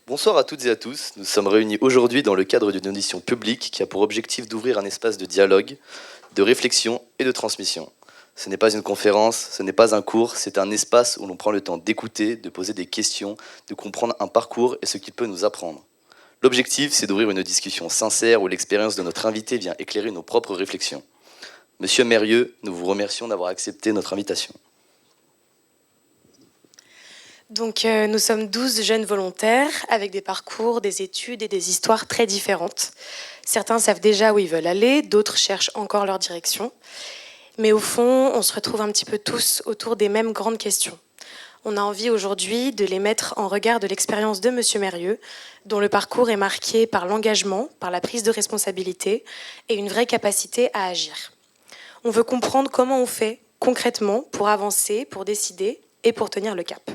Bonsoir à toutes et à tous. Nous sommes réunis aujourd'hui dans le cadre d'une audition publique qui a pour objectif d'ouvrir un espace de dialogue, de réflexion et de transmission. Ce n'est pas une conférence, ce n'est pas un cours, c'est un espace où l'on prend le temps d'écouter, de poser des questions, de comprendre un parcours et ce qu'il peut nous apprendre. L'objectif, c'est d'ouvrir une discussion sincère où l'expérience de notre invité vient éclairer nos propres réflexions. Monsieur Mérieux, nous vous remercions d'avoir accepté notre invitation. Donc nous sommes 12 jeunes volontaires avec des parcours, des études et des histoires très différentes. Certains savent déjà où ils veulent aller, d'autres cherchent encore leur direction. Mais au fond, on se retrouve un petit peu tous autour des mêmes grandes questions. On a envie aujourd'hui de les mettre en regard de l'expérience de Monsieur Mérieux, dont le parcours est marqué par l'engagement, par la prise de responsabilité et une vraie capacité à agir. On veut comprendre comment on fait concrètement pour avancer, pour décider et pour tenir le cap.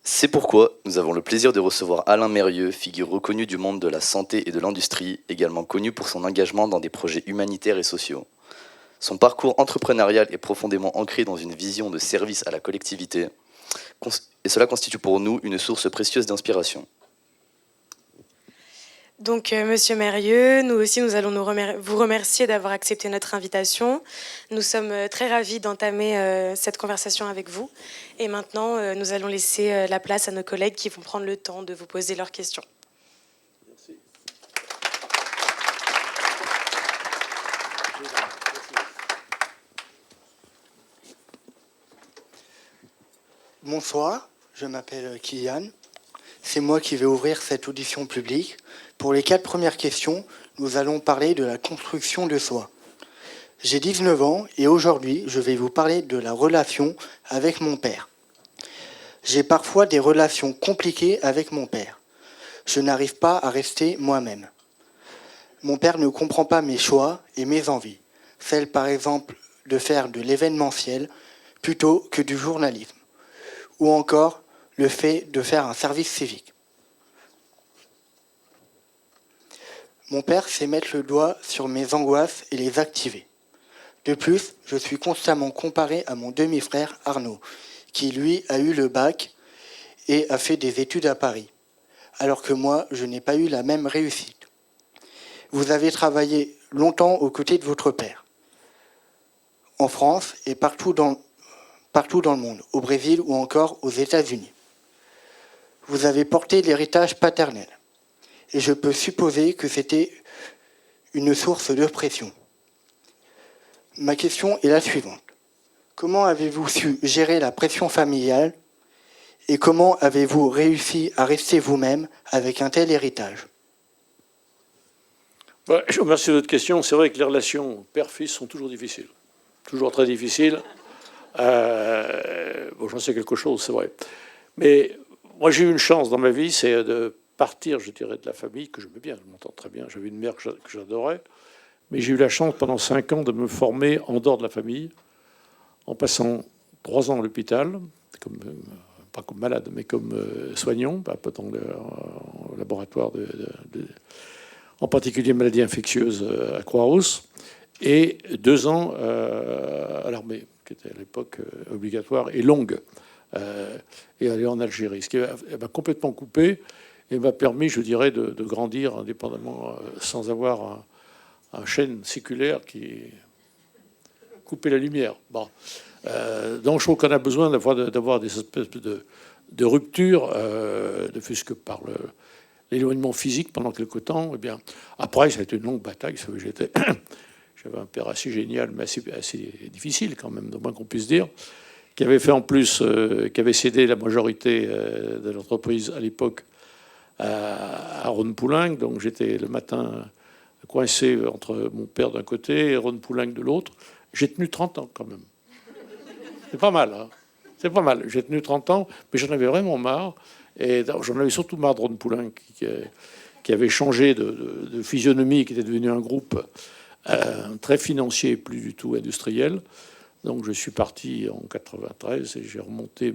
C'est pourquoi nous avons le plaisir de recevoir Alain Mérieux, figure reconnue du monde de la santé et de l'industrie, également connu pour son engagement dans des projets humanitaires et sociaux. Son parcours entrepreneurial est profondément ancré dans une vision de service à la collectivité, et cela constitue pour nous une source précieuse d'inspiration. Donc, Monsieur Mérieux, nous aussi, nous allons vous remercier d'avoir accepté notre invitation. Nous sommes très ravis d'entamer cette conversation avec vous. Et maintenant, nous allons laisser la place à nos collègues qui vont prendre le temps de vous poser leurs questions. Merci. Bonsoir, je m'appelle Kylian. C'est moi qui vais ouvrir cette audition publique. Pour les 4 premières questions, nous allons parler de la construction de soi. J'ai 19 ans et aujourd'hui, je vais vous parler de la relation avec mon père. J'ai parfois des relations compliquées avec mon père. Je n'arrive pas à rester moi-même. Mon père ne comprend pas mes choix et mes envies, celles par exemple de faire de l'événementiel plutôt que du journalisme, ou encore le fait de faire un service civique. Mon père sait mettre le doigt sur mes angoisses et les activer. De plus, je suis constamment comparé à mon demi-frère Arnaud, qui lui a eu le bac et a fait des études à Paris, alors que moi, je n'ai pas eu la même réussite. Vous avez travaillé longtemps aux côtés de votre père, en France et partout dans le monde, au Brésil ou encore aux États-Unis. Vous avez porté l'héritage paternel, et je peux supposer que c'était une source de pression. Ma question est la suivante. Comment avez-vous su gérer la pression familiale et comment avez-vous réussi à rester vous-même avec un tel héritage ? Je vous remercie de votre question. C'est vrai que les relations père-fils sont toujours difficiles. Toujours très difficiles. J'en sais quelque chose, c'est vrai. Mais moi, j'ai eu une chance dans ma vie, c'est de partir, je dirais, de la famille, que j'aimais bien, je m'entends très bien. J'avais une mère que j'adorais. Mais j'ai eu la chance, pendant 5 ans, de me former en dehors de la famille, en passant 3 ans à l'hôpital, pas comme malade, mais comme soignant, dans le laboratoire, en particulier maladies infectieuses à Croix-Rousse, et 2 ans à l'armée, qui était à l'époque obligatoire et longue, et aller en Algérie. Ce qui m'a complètement coupé et m'a permis, je dirais, de grandir indépendamment, sans avoir un chêne séculaire qui coupait la lumière. Bon. Donc je trouve qu'on a besoin d'avoir des espèces de ruptures, ne fût-ce que par l'éloignement physique pendant quelque temps. Et bien, après, ça a été une longue bataille. J'avais un père assez génial, mais assez difficile quand même, de moins qu'on puisse dire, qui avait fait en plus, qui avait cédé la majorité de l'entreprise à l'époque à Ron Poulenc. Donc j'étais le matin coincé entre mon père d'un côté et Ron Poulenc de l'autre. J'ai tenu 30 ans quand même. C'est pas mal, hein. C'est pas mal. J'ai tenu 30 ans, mais j'en avais vraiment marre. Et j'en avais surtout marre de Ron Poulenc, qui avait changé de physionomie, qui était devenu un groupe très financier, plus du tout industriel. Donc je suis parti en 93 et j'ai remonté.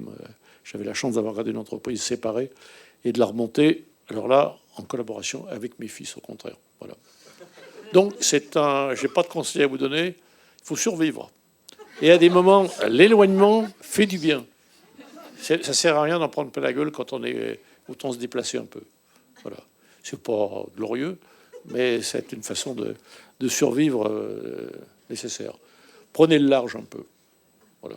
J'avais la chance d'avoir gardé une entreprise séparée et de la remonter. Alors là, en collaboration avec mes fils, au contraire. Voilà. Donc j'ai pas de conseil à vous donner. Il faut survivre. Et à des moments, l'éloignement fait du bien. Ça sert à rien d'en prendre plein la gueule quand on est, autant se déplacer un peu. Voilà. C'est pas glorieux, mais c'est une façon de survivre nécessaire. Prenez le large un peu. Voilà.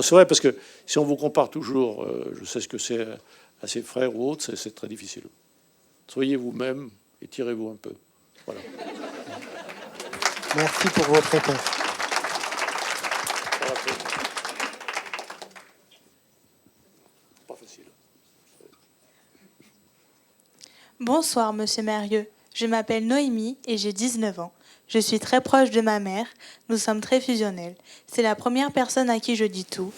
C'est vrai, parce que si on vous compare toujours, je sais ce que c'est à ses frères ou autres, c'est très difficile. Soyez vous-même et tirez-vous un peu. Voilà. Merci pour votre réponse. Pas facile. Bonsoir, monsieur Mérieux. Je m'appelle Noémie et j'ai 19 ans. Je suis très proche de ma mère. Nous sommes très fusionnels. C'est la première personne à qui je dis tout.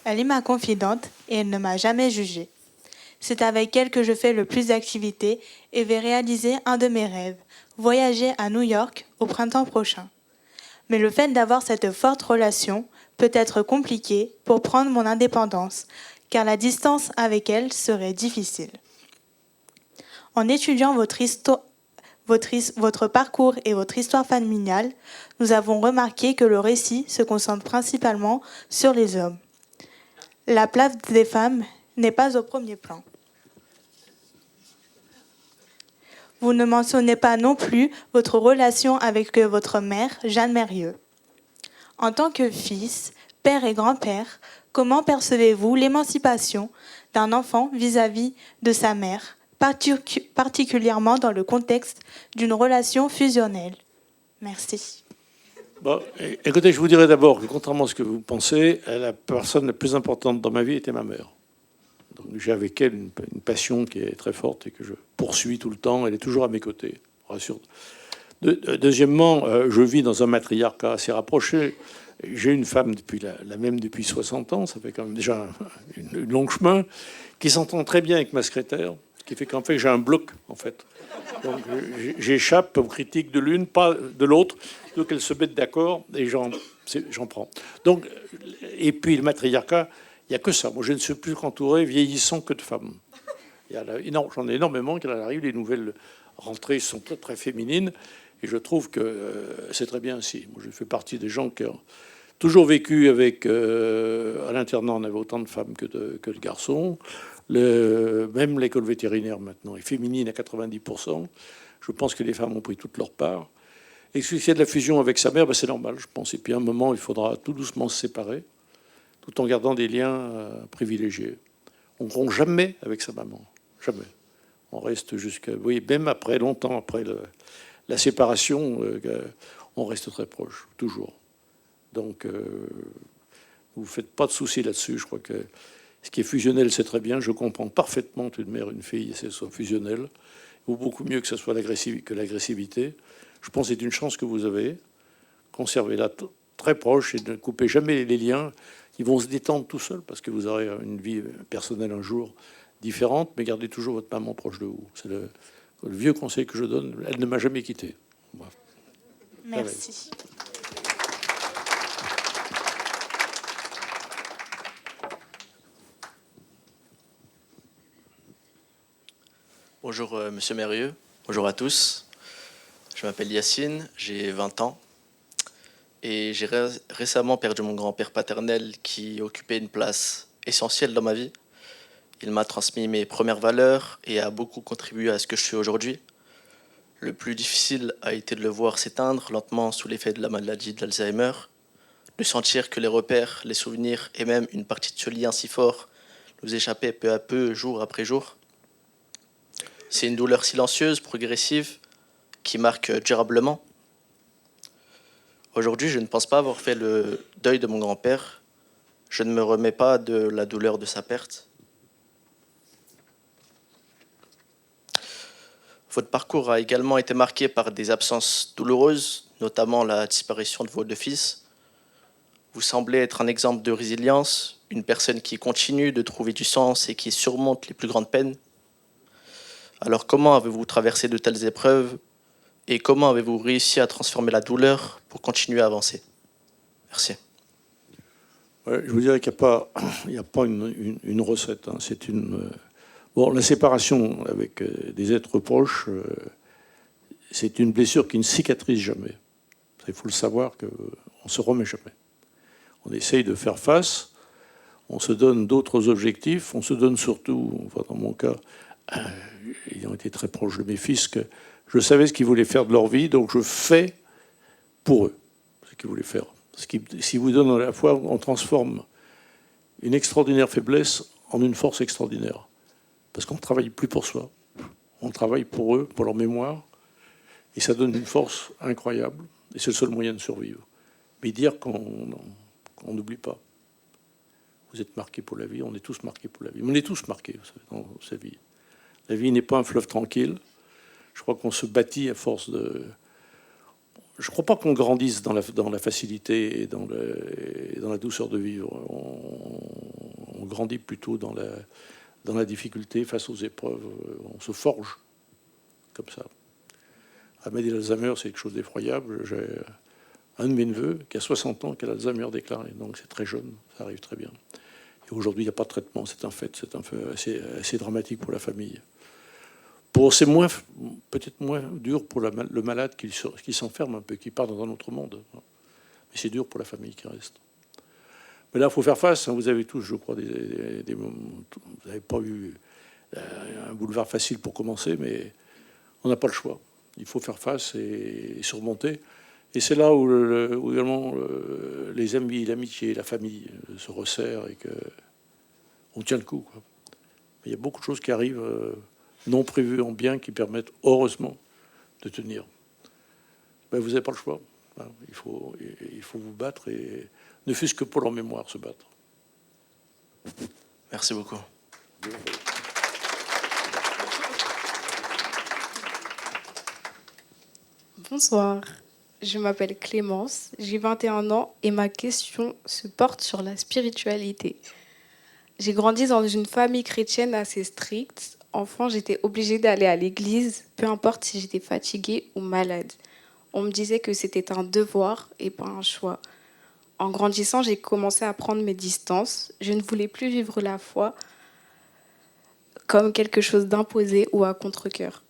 Elle est ma confidente et elle ne m'a jamais jugée. C'est avec elle que je fais le plus d'activités et vais réaliser un de mes rêves, voyager à New York au printemps prochain. Mais le fait d'avoir cette forte relation peut être compliqué pour prendre mon indépendance, car la distance avec elle serait difficile. En étudiant votre parcours et votre histoire familiale, nous avons remarqué que le récit se concentre principalement sur les hommes. La place des femmes n'est pas au premier plan. Vous ne mentionnez pas non plus votre relation avec votre mère, Jeanne Mérieux. En tant que fils, père et grand-père, comment percevez-vous l'émancipation d'un enfant vis-à-vis de sa mère, particulièrement dans le contexte d'une relation fusionnelle? Merci. Bon, écoutez, je vous dirais d'abord que, contrairement à ce que vous pensez, la personne la plus importante dans ma vie était ma mère. Donc, j'ai avec elle une passion qui est très forte et que je poursuis tout le temps. Elle est toujours à mes côtés, rassure. Deuxièmement, je vis dans un matriarcat assez rapproché. J'ai une femme depuis la même depuis 60 ans, ça fait quand même déjà une longue chemin, qui s'entend très bien avec ma secrétaire, ce qui fait qu'en fait j'ai un bloc en fait. Donc j'échappe aux critiques de l'une, pas de l'autre, donc elles se mettent d'accord et j'en prends. Donc, et puis le matriarcat, il n'y a que ça. Moi je ne suis plus qu'entouré, vieillissant, que de femmes. J'en ai énormément, quand il arrive, les nouvelles rentrées sont très, très féminines. Et je trouve que c'est très bien ainsi. Moi, je fais partie des gens qui ont toujours vécu avec... à l'internat, on avait autant de femmes que de garçons. Même l'école vétérinaire, maintenant, est féminine à 90%. Je pense que les femmes ont pris toute leur part. Et s'il y a de la fusion avec sa mère, c'est normal, je pense. Et puis à un moment, il faudra tout doucement se séparer, tout en gardant des liens privilégiés. On ne rompt jamais avec sa maman. Jamais. On reste jusqu'à... Oui, même après, longtemps après la séparation, on reste très proche, toujours. Donc, vous faites pas de soucis là-dessus. Je crois que ce qui est fusionnel, c'est très bien. Je comprends parfaitement qu'une mère, une fille, c'est soit fusionnel. Ou beaucoup mieux que ce soit l'agressivité. Je pense que c'est une chance que vous avez. Conservez-la très proche et ne coupez jamais les liens. Ils vont se détendre tout seuls parce que vous aurez une vie personnelle un jour différente, mais gardez toujours votre maman proche de vous. C'est le vieux conseil que je donne. Elle ne m'a jamais quitté. Merci. Bonjour Monsieur Mérieux, bonjour à tous. Je m'appelle Yacine, j'ai 20 ans et j'ai récemment perdu mon grand-père paternel qui occupait une place essentielle dans ma vie. Il m'a transmis mes premières valeurs et a beaucoup contribué à ce que je suis aujourd'hui. Le plus difficile a été de le voir s'éteindre lentement sous l'effet de la maladie d'Alzheimer, de sentir que les repères, les souvenirs et même une partie de ce lien si fort nous échappaient peu à peu, jour après jour. C'est une douleur silencieuse, progressive, qui marque durablement. Aujourd'hui, je ne pense pas avoir fait le deuil de mon grand-père. Je ne me remets pas de la douleur de sa perte. Votre parcours a également été marqué par des absences douloureuses, notamment la disparition de vos deux fils. Vous semblez être un exemple de résilience, une personne qui continue de trouver du sens et qui surmonte les plus grandes peines. Alors comment avez-vous traversé de telles épreuves et comment avez-vous réussi à transformer la douleur pour continuer à avancer? Merci. Ouais, je vous dirais qu'il n'y a pas une recette. Hein. C'est une... Bon, la séparation avec des êtres proches, c'est une blessure qui ne cicatrise jamais. Il faut le savoir qu'on ne se remet jamais. On essaye de faire face. On se donne d'autres objectifs. On se donne surtout, enfin dans mon cas, ayant été très proche de mes fils, que je savais ce qu'ils voulaient faire de leur vie, donc je fais pour eux ce qu'ils voulaient faire. Ce qui vous donne à la fois, on transforme une extraordinaire faiblesse en une force extraordinaire. Parce qu'on ne travaille plus pour soi. On travaille pour eux, pour leur mémoire. Et ça donne une force incroyable. Et c'est le seul moyen de survivre. Mais dire qu'on n'oublie pas. Vous êtes marqués pour la vie, on est tous marqués pour la vie. On est tous marqués, vous savez, dans sa vie. La vie n'est pas un fleuve tranquille. Je crois qu'on se bâtit à force de... Je ne crois pas qu'on grandisse dans la facilité et dans la douceur de vivre. On grandit plutôt dans la difficulté face aux épreuves. On se forge comme ça. Amédée d'Alzheimer, c'est quelque chose d'effroyable. J'ai un de mes neveux qui a 60 ans, qui a l'Alzheimer déclaré. Donc c'est très jeune, ça arrive très bien. Et aujourd'hui, il n'y a pas de traitement, c'est un fait. C'est un fait assez dramatique pour la famille. C'est peut-être moins dur pour le malade qui s'enferme un peu, qui part dans un autre monde. Mais c'est dur pour la famille qui reste. Mais là, il faut faire face. Vous avez tous, je crois, des moments. Vous n'avez pas eu un boulevard facile pour commencer, mais on n'a pas le choix. Il faut faire face et surmonter. Et c'est là où également les amis, l'amitié, la famille se resserrent et qu'on tient le coup, quoi. Mais il y a beaucoup de choses qui arrivent non prévues en bien qui permettent heureusement de tenir. Ben, vous n'avez pas le choix. Il faut vous battre et ne fût-ce que pour leur mémoire se battre. Merci beaucoup. Bonsoir, je m'appelle Clémence, j'ai 21 ans et ma question se porte sur la spiritualité. J'ai grandi dans une famille chrétienne assez stricte. Enfant, j'étais obligée d'aller à l'église, peu importe si j'étais fatiguée ou malade. On me disait que c'était un devoir et pas un choix. En grandissant, j'ai commencé à prendre mes distances. Je ne voulais plus vivre la foi comme quelque chose d'imposé ou à contre-cœur.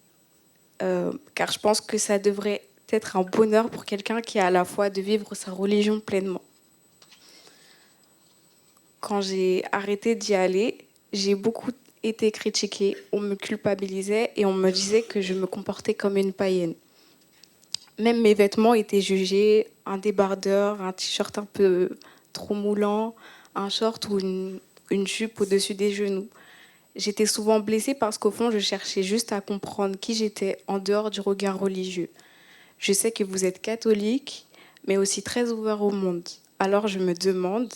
Car je pense que ça devrait être un bonheur pour quelqu'un qui a la foi de vivre sa religion pleinement. Quand j'ai arrêté d'y aller, j'ai beaucoup été critiquée. On me culpabilisait et on me disait que je me comportais comme une païenne. Même mes vêtements étaient jugés, un débardeur, un t-shirt un peu trop moulant, un short ou une jupe au-dessus des genoux. J'étais souvent blessée parce qu'au fond, je cherchais juste à comprendre qui j'étais en dehors du regard religieux. Je sais que vous êtes catholique, mais aussi très ouvert au monde. Alors je me demande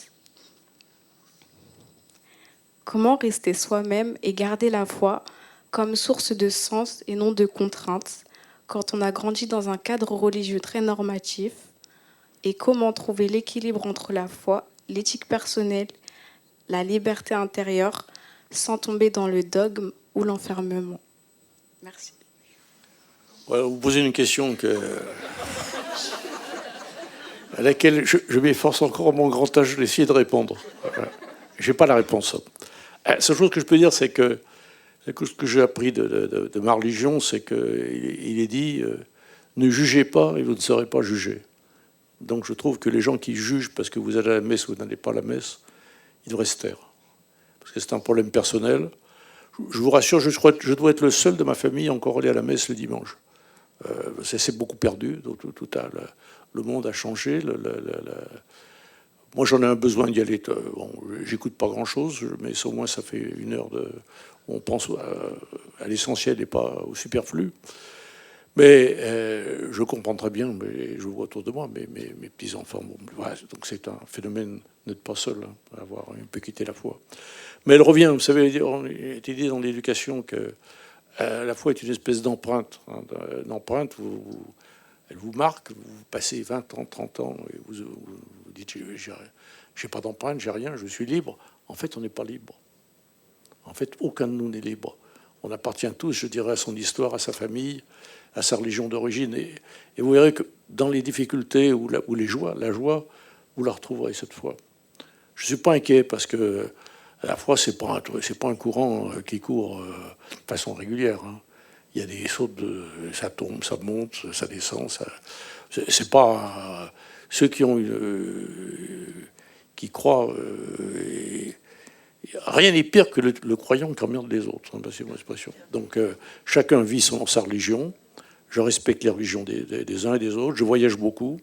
comment rester soi-même et garder la foi comme source de sens et non de contrainte quand on a grandi dans un cadre religieux très normatif, et comment trouver l'équilibre entre la foi, l'éthique personnelle, la liberté intérieure, sans tomber dans le dogme ou l'enfermement. Merci. Ouais, vous posez une question à laquelle je m'efforce encore à mon grand âge d'essayer de répondre. Je n'ai pas la réponse. La seule chose que je peux dire, c'est que ce que j'ai appris de ma religion, c'est qu'il est dit ne jugez pas et vous ne serez pas jugés. Donc je trouve que les gens qui jugent parce que vous allez à la messe ou vous n'allez pas à la messe, ils devraient se taire. Parce que c'est un problème personnel. Je vous rassure, je dois être le seul de ma famille à encore aller à la messe le dimanche. C'est beaucoup perdu. Le monde a changé. Moi, j'en ai un besoin d'y aller. Bon, j'écoute pas grand-chose, mais au moins ça fait une heure où on pense à l'essentiel et pas au superflu. Mais je comprends très bien, mais je vois autour de moi, mes petits-enfants. Bon, voilà, donc c'est un phénomène, n'être pas seul, à avoir un peu quitté la foi. Mais elle revient, vous savez, on a été dit dans l'éducation que la foi est une espèce d'empreinte. Une empreinte, elle vous marque, vous passez 20 ans, 30 ans, et vous dites, j'ai pas d'empreinte, j'ai rien, je suis libre. En fait, on n'est pas libre. En fait, aucun de nous n'est libre. On appartient tous, je dirais, à son histoire, à sa famille, à sa religion d'origine. Et vous verrez que dans les difficultés ou les joies, la joie, vous la retrouverez cette fois. Je ne suis pas inquiet parce que la foi, c'est pas un courant qui court de façon régulière. Il y a des sautes, ça tombe, ça monte, ça descend. C'est pas ceux qui croient rien n'est pire que le croyant qui emmerde les autres, hein, c'est mon expression. Donc chacun vit sa religion. Je respecte les religions des uns et des autres. Je voyage beaucoup.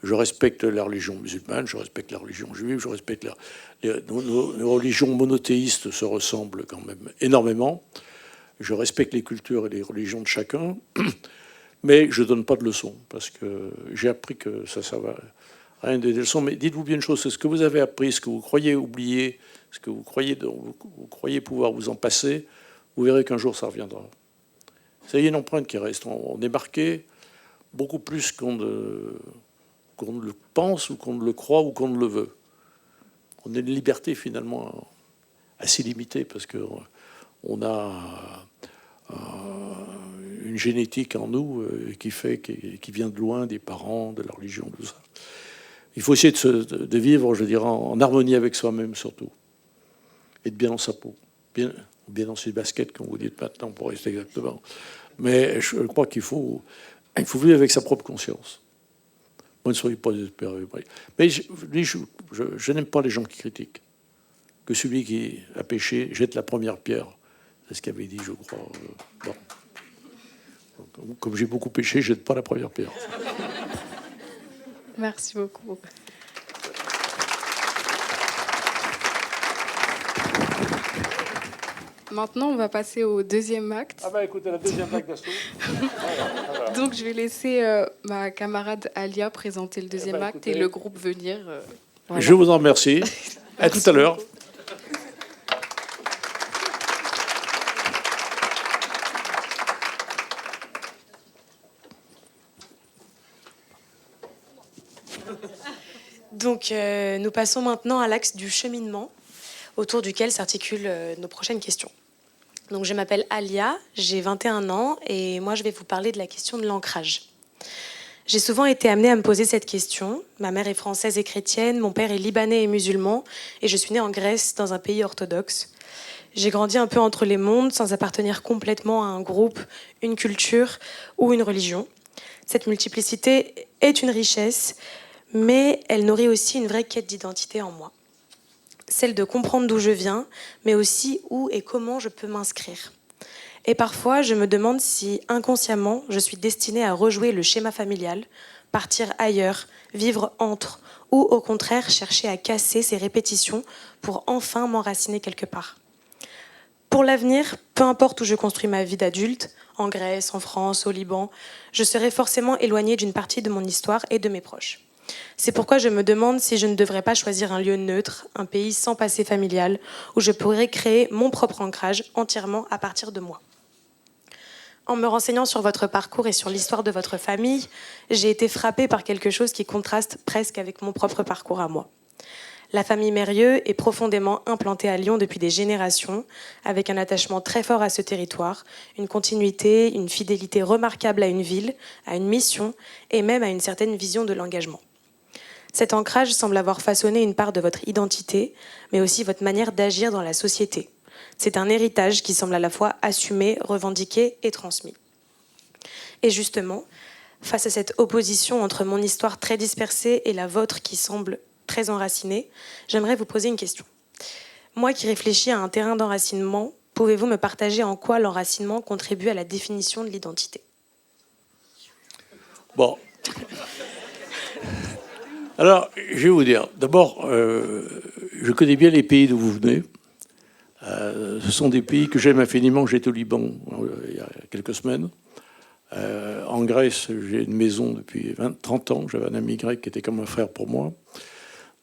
Je respecte la religion musulmane, je respecte la religion juive, je respecte nos religions monothéistes se ressemblent quand même énormément. Je respecte les cultures et les religions de chacun, mais je ne donne pas de leçons, parce que j'ai appris que ça va rien des leçons. Mais dites-vous bien une chose, c'est ce que vous avez appris, ce que vous croyez oublier, ce que vous croyez pouvoir vous en passer, vous verrez qu'un jour ça reviendra. Ça y est, une empreinte qui reste. On est marqué beaucoup plus qu'on ne le pense, ou qu'on ne le croit, ou qu'on ne le veut. On a une liberté finalement assez limitée, parce qu'on a une génétique en nous qui vient de loin, des parents, de la religion, tout ça. Il faut essayer de vivre, je dirais, en harmonie avec soi-même surtout. Et de bien dans sa peau. Bien dans ses baskets, comme vous dites maintenant, pour rester exactement. Mais je crois qu'il faut vivre avec sa propre conscience. Moi, ne soyez pas désespérés. Mais je n'aime pas les gens qui critiquent. Que celui qui a péché jette la première pierre. C'est ce qu'avait dit, je crois. Bon. Comme j'ai beaucoup péché, je jette pas la première pierre. Merci beaucoup. Maintenant, on va passer au deuxième acte. Ah bah écoutez, la deuxième acte d'assaut. Donc, je vais laisser ma camarade Alia présenter le deuxième acte et le groupe venir. Voilà. Je vous en remercie. À tout à l'heure. Donc, nous passons maintenant à l'axe du cheminement, autour duquel s'articulent nos prochaines questions. Donc, je m'appelle Alia, j'ai 21 ans et moi, je vais vous parler de la question de l'ancrage. J'ai souvent été amenée à me poser cette question. Ma mère est française et chrétienne, mon père est libanais et musulman et je suis née en Grèce, dans un pays orthodoxe. J'ai grandi un peu entre les mondes, sans appartenir complètement à un groupe, une culture ou une religion. Cette multiplicité est une richesse, mais elle nourrit aussi une vraie quête d'identité en moi. Celle de comprendre d'où je viens, mais aussi où et comment je peux m'inscrire. Et parfois, je me demande si, inconsciemment, je suis destinée à rejouer le schéma familial, partir ailleurs, vivre entre, ou au contraire, chercher à casser ces répétitions pour enfin m'enraciner quelque part. Pour l'avenir, peu importe où je construis ma vie d'adulte, en Grèce, en France, au Liban, je serai forcément éloignée d'une partie de mon histoire et de mes proches. C'est pourquoi je me demande si je ne devrais pas choisir un lieu neutre, un pays sans passé familial, où je pourrais créer mon propre ancrage entièrement à partir de moi. En me renseignant sur votre parcours et sur l'histoire de votre famille, j'ai été frappée par quelque chose qui contraste presque avec mon propre parcours à moi. La famille Mérieux est profondément implantée à Lyon depuis des générations, avec un attachement très fort à ce territoire, une continuité, une fidélité remarquable à une ville, à une mission et même à une certaine vision de l'engagement. Cet ancrage semble avoir façonné une part de votre identité, mais aussi votre manière d'agir dans la société. C'est un héritage qui semble à la fois assumé, revendiqué et transmis. Et justement, face à cette opposition entre mon histoire très dispersée et la vôtre qui semble très enracinée, j'aimerais vous poser une question. Moi qui réfléchis à un terrain d'enracinement, pouvez-vous me partager en quoi l'enracinement contribue à la définition de l'identité ? Bon. Alors, je vais vous dire, d'abord, je connais bien les pays d'où vous venez. Ce sont des pays que j'aime infiniment. J'étais au Liban il y a quelques semaines. En Grèce, j'ai une maison depuis 30 ans. J'avais un ami grec qui était comme un frère pour moi.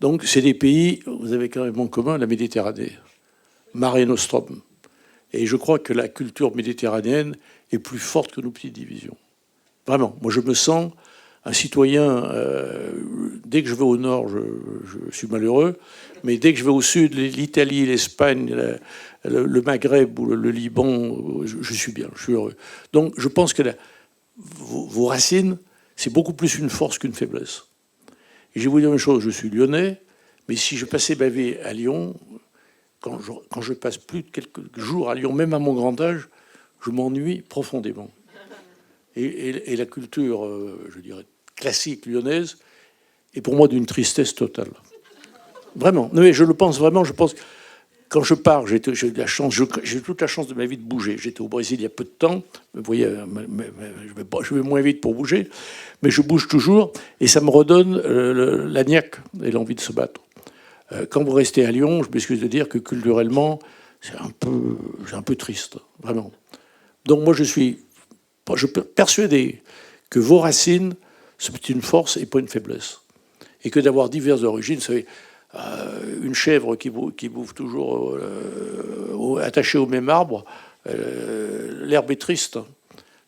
Donc, c'est des pays, vous avez quand même en commun la Méditerranée, Mare Nostrum. Et je crois que la culture méditerranéenne est plus forte que nos petites divisions. Vraiment, moi je me sens un citoyen, dès que je vais au nord, je suis malheureux, mais dès que je vais au sud, l'Italie, l'Espagne, le Maghreb ou le Liban, je suis bien, je suis heureux. Donc je pense que vos racines, c'est beaucoup plus une force qu'une faiblesse. Et je vais vous dire une chose, je suis lyonnais, mais si je passais ma vie à Lyon, quand je passe plus de quelques jours à Lyon, même à mon grand âge, je m'ennuie profondément. Et la culture, je dirais, classique lyonnaise est pour moi d'une tristesse totale. Vraiment. Non, mais je le pense vraiment. Je pense Quand je pars, j'ai toute la chance de ma vie de bouger. J'étais au Brésil il y a peu de temps. Vous voyez, je vais moins vite pour bouger, mais je bouge toujours et ça me redonne la niaque et l'envie de se battre. Quand vous restez à Lyon, je m'excuse de dire que culturellement, c'est un peu triste, vraiment. Donc moi, je suis persuadé que vos racines, c'est une force et pas une faiblesse. Et que d'avoir diverses origines, vous savez, une chèvre qui bouffe toujours attachée au même arbre, l'herbe est triste.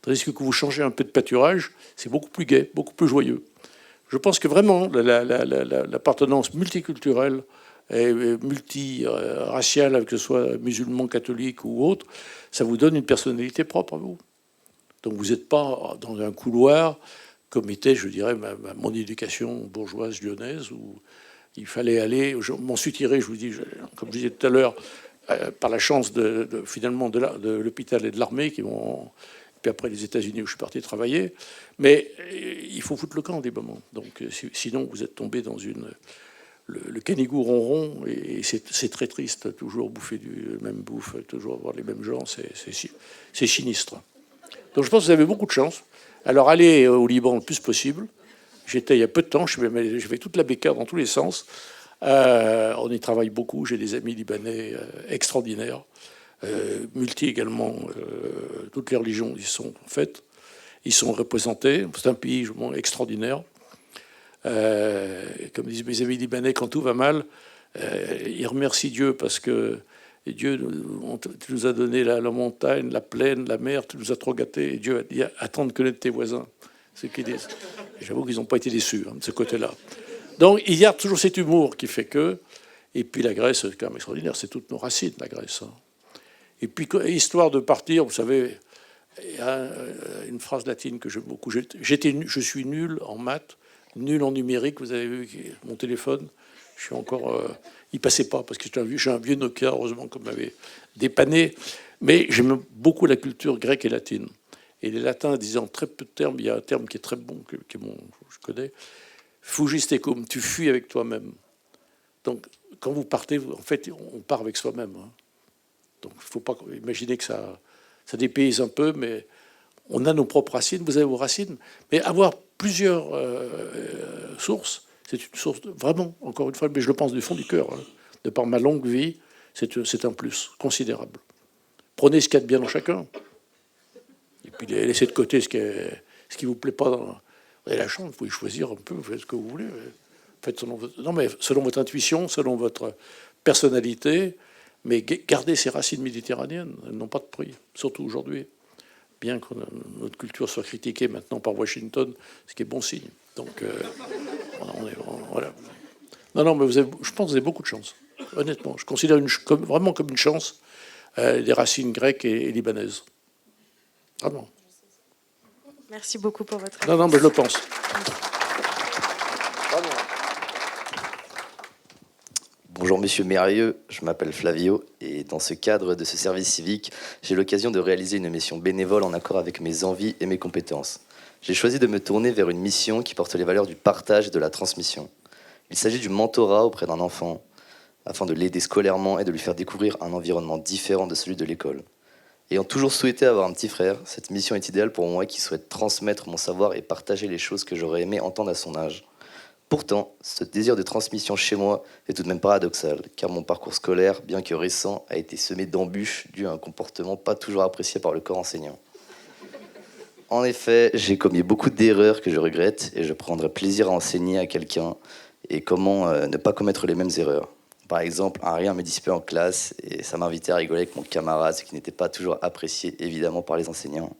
Tandis que vous changez un peu de pâturage, c'est beaucoup plus gai, beaucoup plus joyeux. Je pense que vraiment, l'appartenance multiculturelle et multiraciale, que ce soit musulman, catholique ou autre, ça vous donne une personnalité propre à vous. Donc vous n'êtes pas dans un couloir, comme était, je dirais, mon éducation bourgeoise lyonnaise, où il fallait aller. Je m'en suis tiré, je vous dis, comme je disais tout à l'heure, par la chance finalement de l'hôpital et de l'armée qui m'ont. Puis après les États-Unis où je suis parti travailler. Mais il faut foutre le camp des moments. Donc sinon, vous êtes tombé dans le canigou ronron et c'est très triste. Toujours bouffer du même bouffe, toujours avoir les mêmes gens, c'est sinistre. Donc je pense que vous avez beaucoup de chance. Alors allez au Liban le plus possible. J'étais il y a peu de temps, je fais toute la bécane dans tous les sens. On y travaille beaucoup. J'ai des amis libanais extraordinaires. Multi également, toutes les religions y sont faites, ils sont représentés. C'est un pays extraordinaire. Comme disent mes amis libanais, quand tout va mal, ils remercient Dieu parce que Dieu nous a donné la montagne, la plaine, la mer, tu nous as trop gâtés. Et Dieu a dit attends de connaître tes voisins. J'avoue qu'ils n'ont pas été déçus de ce côté-là. Donc il y a toujours cet humour qui fait que. Et puis la Grèce, c'est quand même extraordinaire, c'est toutes nos racines, la Grèce. Et puis, histoire de partir, vous savez, il y a une phrase latine que j'aime beaucoup. Je suis nul en maths, nul en numérique. Vous avez vu mon téléphone, je suis encore. Il passait pas parce que j'ai un vieux Nokia, heureusement, qu'on m'avait dépanné. Mais j'aime beaucoup la culture grecque et latine. Et les latins disant très peu de termes, il y a un terme qui est très bon, je connais. Fugistecum, tu fuis avec toi-même. Donc, quand vous partez, en fait, on part avec soi-même. Donc, il ne faut pas imaginer que ça dépayse un peu, mais on a nos propres racines. Vous avez vos racines, mais avoir plusieurs sources, c'est une source vraiment, encore une fois, mais je le pense du fond du cœur. De par ma longue vie, c'est un plus considérable. Prenez ce qu'il y a de bien dans chacun, et puis laissez de côté ce qui vous plaît pas. Vous avez la chance, vous pouvez choisir un peu, vous faites ce que vous voulez. Faites selon votre intuition, selon votre personnalité. Mais garder ces racines méditerranéennes, elles n'ont pas de prix, surtout aujourd'hui. Bien que notre culture soit critiquée maintenant par Washington, ce qui est bon signe. Donc, voilà. Non, mais je pense que vous avez beaucoup de chance. Honnêtement, je considère vraiment comme une chance les racines grecques et libanaises. Vraiment. Merci beaucoup pour votre Non, mais je le pense. Bonjour Monsieur Mérieux, je m'appelle Flavio et dans ce cadre de ce service civique, j'ai l'occasion de réaliser une mission bénévole en accord avec mes envies et mes compétences. J'ai choisi de me tourner vers une mission qui porte les valeurs du partage et de la transmission. Il s'agit du mentorat auprès d'un enfant, afin de l'aider scolairement et de lui faire découvrir un environnement différent de celui de l'école. Ayant toujours souhaité avoir un petit frère, cette mission est idéale pour moi qui souhaite transmettre mon savoir et partager les choses que j'aurais aimé entendre à son âge. Pourtant, ce désir de transmission chez moi est tout de même paradoxal, car mon parcours scolaire, bien que récent, a été semé d'embûches dues à un comportement pas toujours apprécié par le corps enseignant. En effet, j'ai commis beaucoup d'erreurs que je regrette et je prendrai plaisir à enseigner à quelqu'un et comment ne pas commettre les mêmes erreurs. Par exemple, un rire me dispait en classe et ça m'invitait à rigoler avec mon camarade, ce qui n'était pas toujours apprécié évidemment par les enseignants.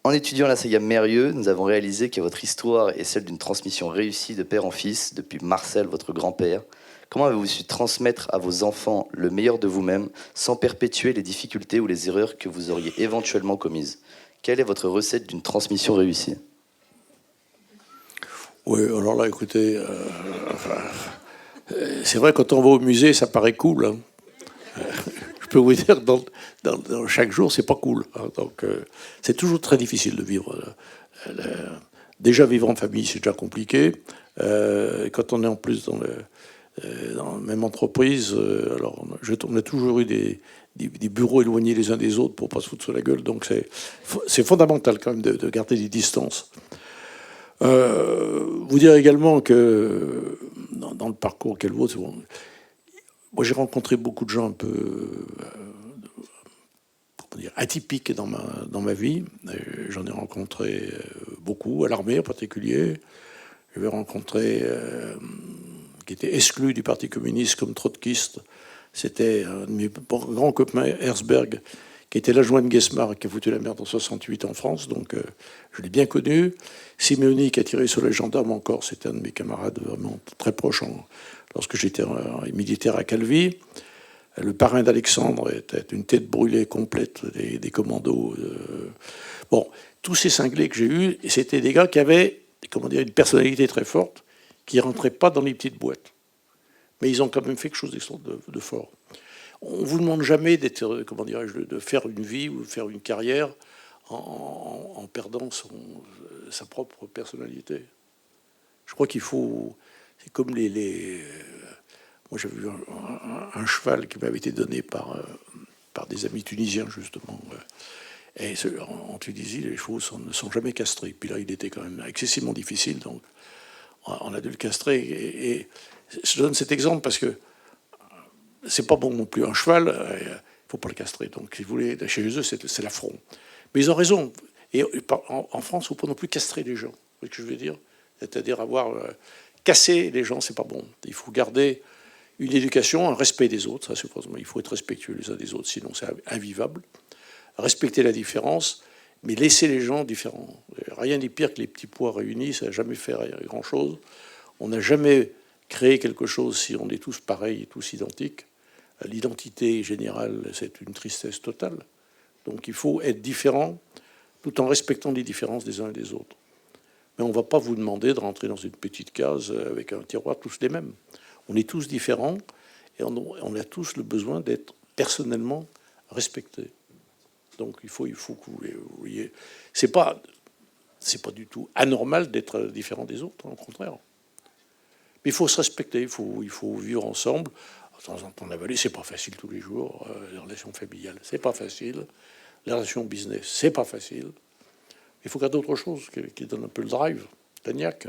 En étudiant la saga Mérieux, nous avons réalisé que votre histoire est celle d'une transmission réussie de père en fils, depuis Marcel, votre grand-père. Comment avez-vous su transmettre à vos enfants le meilleur de vous-même, sans perpétuer les difficultés ou les erreurs que vous auriez éventuellement commises ? Quelle est votre recette d'une transmission réussie ? Oui, alors là, écoutez, c'est vrai, quand on va au musée, ça paraît cool, hein. Je peux vous dire que dans chaque jour, c'est pas cool. Donc, c'est toujours très difficile de vivre. Déjà, vivre en famille, c'est déjà compliqué. Quand on est en plus dans la même entreprise. Alors, on a toujours eu des bureaux éloignés les uns des autres pour pas se foutre sur la gueule. Donc c'est fondamental quand même de garder des distances. Vous dire également que dans le parcours qu'elle vaut, bon, moi j'ai rencontré beaucoup de gens un peu atypiques dans ma vie. J'en ai rencontré beaucoup, à l'armée en particulier. J'avais rencontré qui était exclu du Parti communiste comme trotskiste. C'était un de mes grands copains, Herzberg, qui était l'adjoint de Guesmar, qui a foutu la merde en 68 en France, donc je l'ai bien connu. Simeoni, qui a tiré sur les gendarmes encore, c'était un de mes camarades vraiment très proches lorsque j'étais militaire à Calvi. Le parrain d'Alexandre était une tête brûlée complète des commandos. Bon, tous ces cinglés que j'ai eus, c'était des gars qui avaient, comment dire, une personnalité très forte, qui ne rentraient pas dans les petites boîtes. Mais ils ont quand même fait quelque chose de fort. On ne vous demande jamais d'être, comment dirais-je, de faire une vie ou de faire une carrière en perdant sa propre personnalité. Je crois qu'il faut... C'est comme moi, j'avais vu un cheval qui m'avait été donné par des amis tunisiens, justement. Et en Tunisie, les chevaux ne sont jamais castrés. Puis là, il était quand même excessivement difficile, donc on a dû le castrer. Et je donne cet exemple parce que c'est pas bon non plus. Un cheval, il ne faut pas le castrer. Donc, si vous voulez, chez eux, c'est l'affront. Mais ils ont raison. Et en France, il ne faut pas non plus castrer les gens. Vous voyez ce que je veux dire? C'est-à-dire avoir cassé les gens, c'est pas bon. Il faut garder une éducation, un respect des autres. Ça, supposément, il faut être respectueux les uns des autres, sinon c'est invivable. Respecter la différence, mais laisser les gens différents. Rien n'est pire que les petits pois réunis, ça n'a jamais fait grand-chose. On n'a jamais créé quelque chose si on est tous pareils et tous identiques. L'identité générale, c'est une tristesse totale. Donc il faut être différent tout en respectant les différences des uns et des autres. Mais on ne va pas vous demander de rentrer dans une petite case avec un tiroir tous les mêmes. On est tous différents et on a tous le besoin d'être personnellement respectés. Donc il faut que vous voyez. C'est pas du tout anormal d'être différent des autres, au contraire. Mais il faut se respecter, il faut vivre ensemble. De temps en temps, c'est pas facile tous les jours. Les relations familiales, c'est pas facile. Les relations business, c'est pas facile. Il faut qu'il y ait d'autres choses qui donnent un peu le drive. Cognac.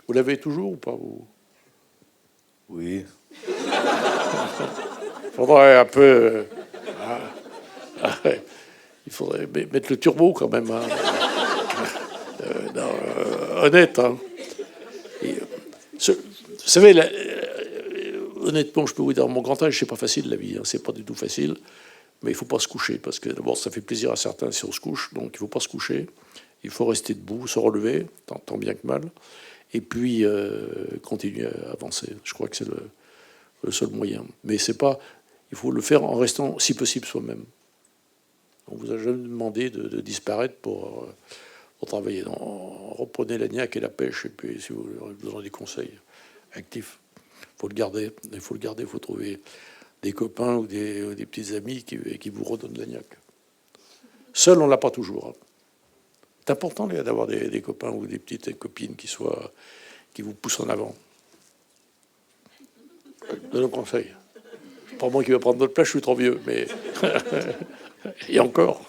Vous l'avez toujours ou pas, vous? Oui. Il faudrait un peu... il faudrait mettre le turbo quand même. Hein. Honnête. Hein. Vous savez, honnêtement, je peux vous dire, mon grand âge, c'est pas facile la vie. Hein. C'est pas du tout facile. Mais il ne faut pas se coucher, parce que d'abord, ça fait plaisir à certains si on se couche, donc il ne faut pas se coucher. Il faut rester debout, se relever, tant bien que mal, et puis continuer à avancer. Je crois que c'est le seul moyen. Mais c'est pas... Il faut le faire en restant, si possible, soi-même. On vous a jamais demandé de disparaître pour travailler. Reprenez la niaque et la pêche, et puis si vous avez besoin des conseils actifs, il faut le garder. Il faut trouver des copains ou des petits amis qui vous redonnent la niaque. Seul, on ne l'a pas toujours. Hein. C'est important d'avoir des copains ou des petites copines qui vous poussent en avant. De nos conseils. Pas moi qui vais prendre votre place, je suis trop vieux, mais... Et encore.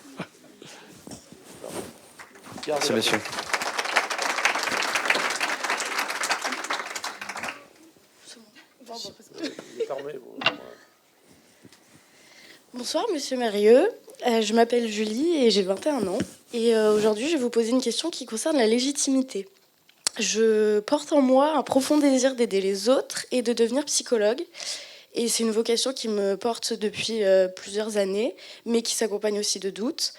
Merci, monsieur. Bonsoir, monsieur Mérieux. Je m'appelle Julie et j'ai 21 ans. Et aujourd'hui, je vais vous poser une question qui concerne la légitimité. Je porte en moi un profond désir d'aider les autres et de devenir psychologue. Et c'est une vocation qui me porte depuis plusieurs années, mais qui s'accompagne aussi de doutes.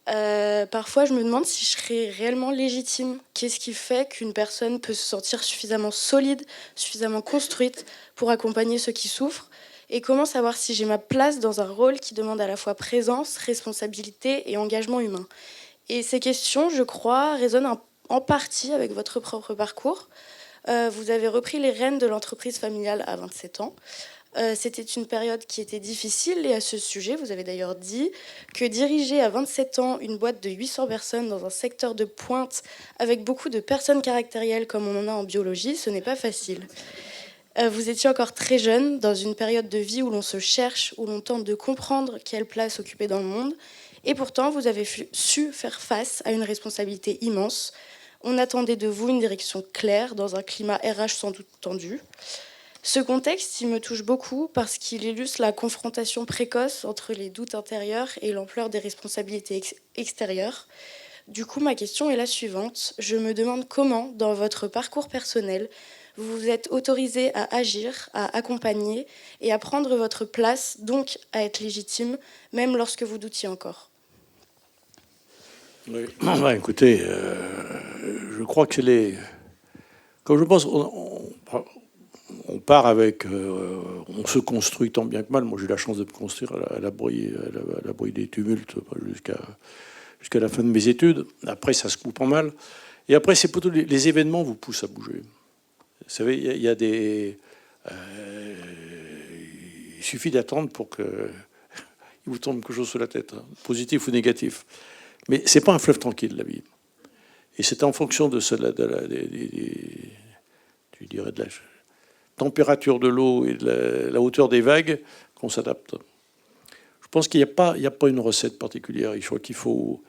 Parfois, je me demande si je serais réellement légitime. Qu'est-ce qui fait qu'une personne peut se sentir suffisamment solide, suffisamment construite pour accompagner ceux qui souffrent? Et comment savoir si j'ai ma place dans un rôle qui demande à la fois présence, responsabilité et engagement humain? Et ces questions, je crois, résonnent en partie avec votre propre parcours. Vous avez repris les rênes de l'entreprise familiale à 27 ans. C'était une période qui était difficile et à ce sujet, vous avez d'ailleurs dit que diriger à 27 ans une boîte de 800 personnes dans un secteur de pointe avec beaucoup de personnes caractérielles comme on en a en biologie, ce n'est pas facile. Vous étiez encore très jeune, dans une période de vie où l'on se cherche, où l'on tente de comprendre quelle place occuper dans le monde. Et pourtant, vous avez su faire face à une responsabilité immense. On attendait de vous une direction claire dans un climat RH sans doute tendu. Ce contexte, il me touche beaucoup parce qu'il illustre la confrontation précoce entre les doutes intérieurs et l'ampleur des responsabilités extérieures. Du coup, ma question est la suivante. Je me demande comment, dans votre parcours personnel, vous vous êtes autorisé à agir, à accompagner et à prendre votre place, donc à être légitime, même lorsque vous doutiez encore. Oui. Écoutez, je crois que c'est les... Comme je pense, on part avec... on se construit tant bien que mal. Moi, j'ai eu la chance de me construire à l'abri des tumultes jusqu'à la fin de mes études. Après, ça se coupe en mal. Et après, c'est plutôt les événements vous poussent à bouger. Vous savez, il y a des... il suffit d'attendre pour qu'il vous tombe quelque chose sur la tête, hein, positif ou négatif. Mais c'est pas un fleuve tranquille, la vie. Et c'est en fonction de de la température de l'eau et de la hauteur des vagues qu'on s'adapte. Je pense qu'il n'y a pas une recette particulière. Je crois qu'il faut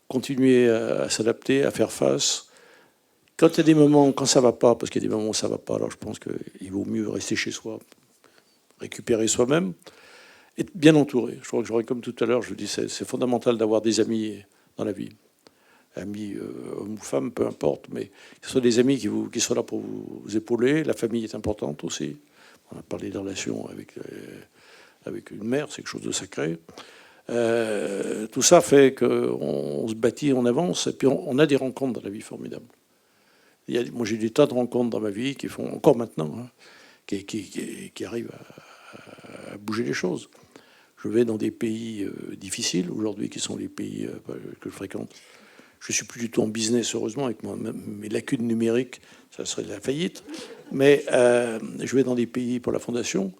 continuer à s'adapter, à faire face. Quand il y a des moments, quand ça ne va pas, parce qu'il y a des moments où ça ne va pas, alors je pense qu'il vaut mieux rester chez soi, récupérer soi-même, être bien entouré. Je crois que comme tout à l'heure, je dis, c'est fondamental d'avoir des amis dans la vie. Amis, hommes ou femmes, peu importe, mais que ce soit des amis qui soient là pour vous épauler. La famille est importante aussi. On a parlé de relations avec une mère, c'est quelque chose de sacré. Tout ça fait qu'on se bâtit, on avance, et puis on a des rencontres dans la vie formidables. Moi, j'ai des tas de rencontres dans ma vie qui font, encore maintenant, hein, qui arrivent à bouger les choses. Je vais dans des pays difficiles, aujourd'hui, qui sont les pays que je fréquente. Je ne suis plus du tout en business, heureusement, avec mes lacunes numériques, ça serait de la faillite. Mais je vais dans des pays pour la fondation,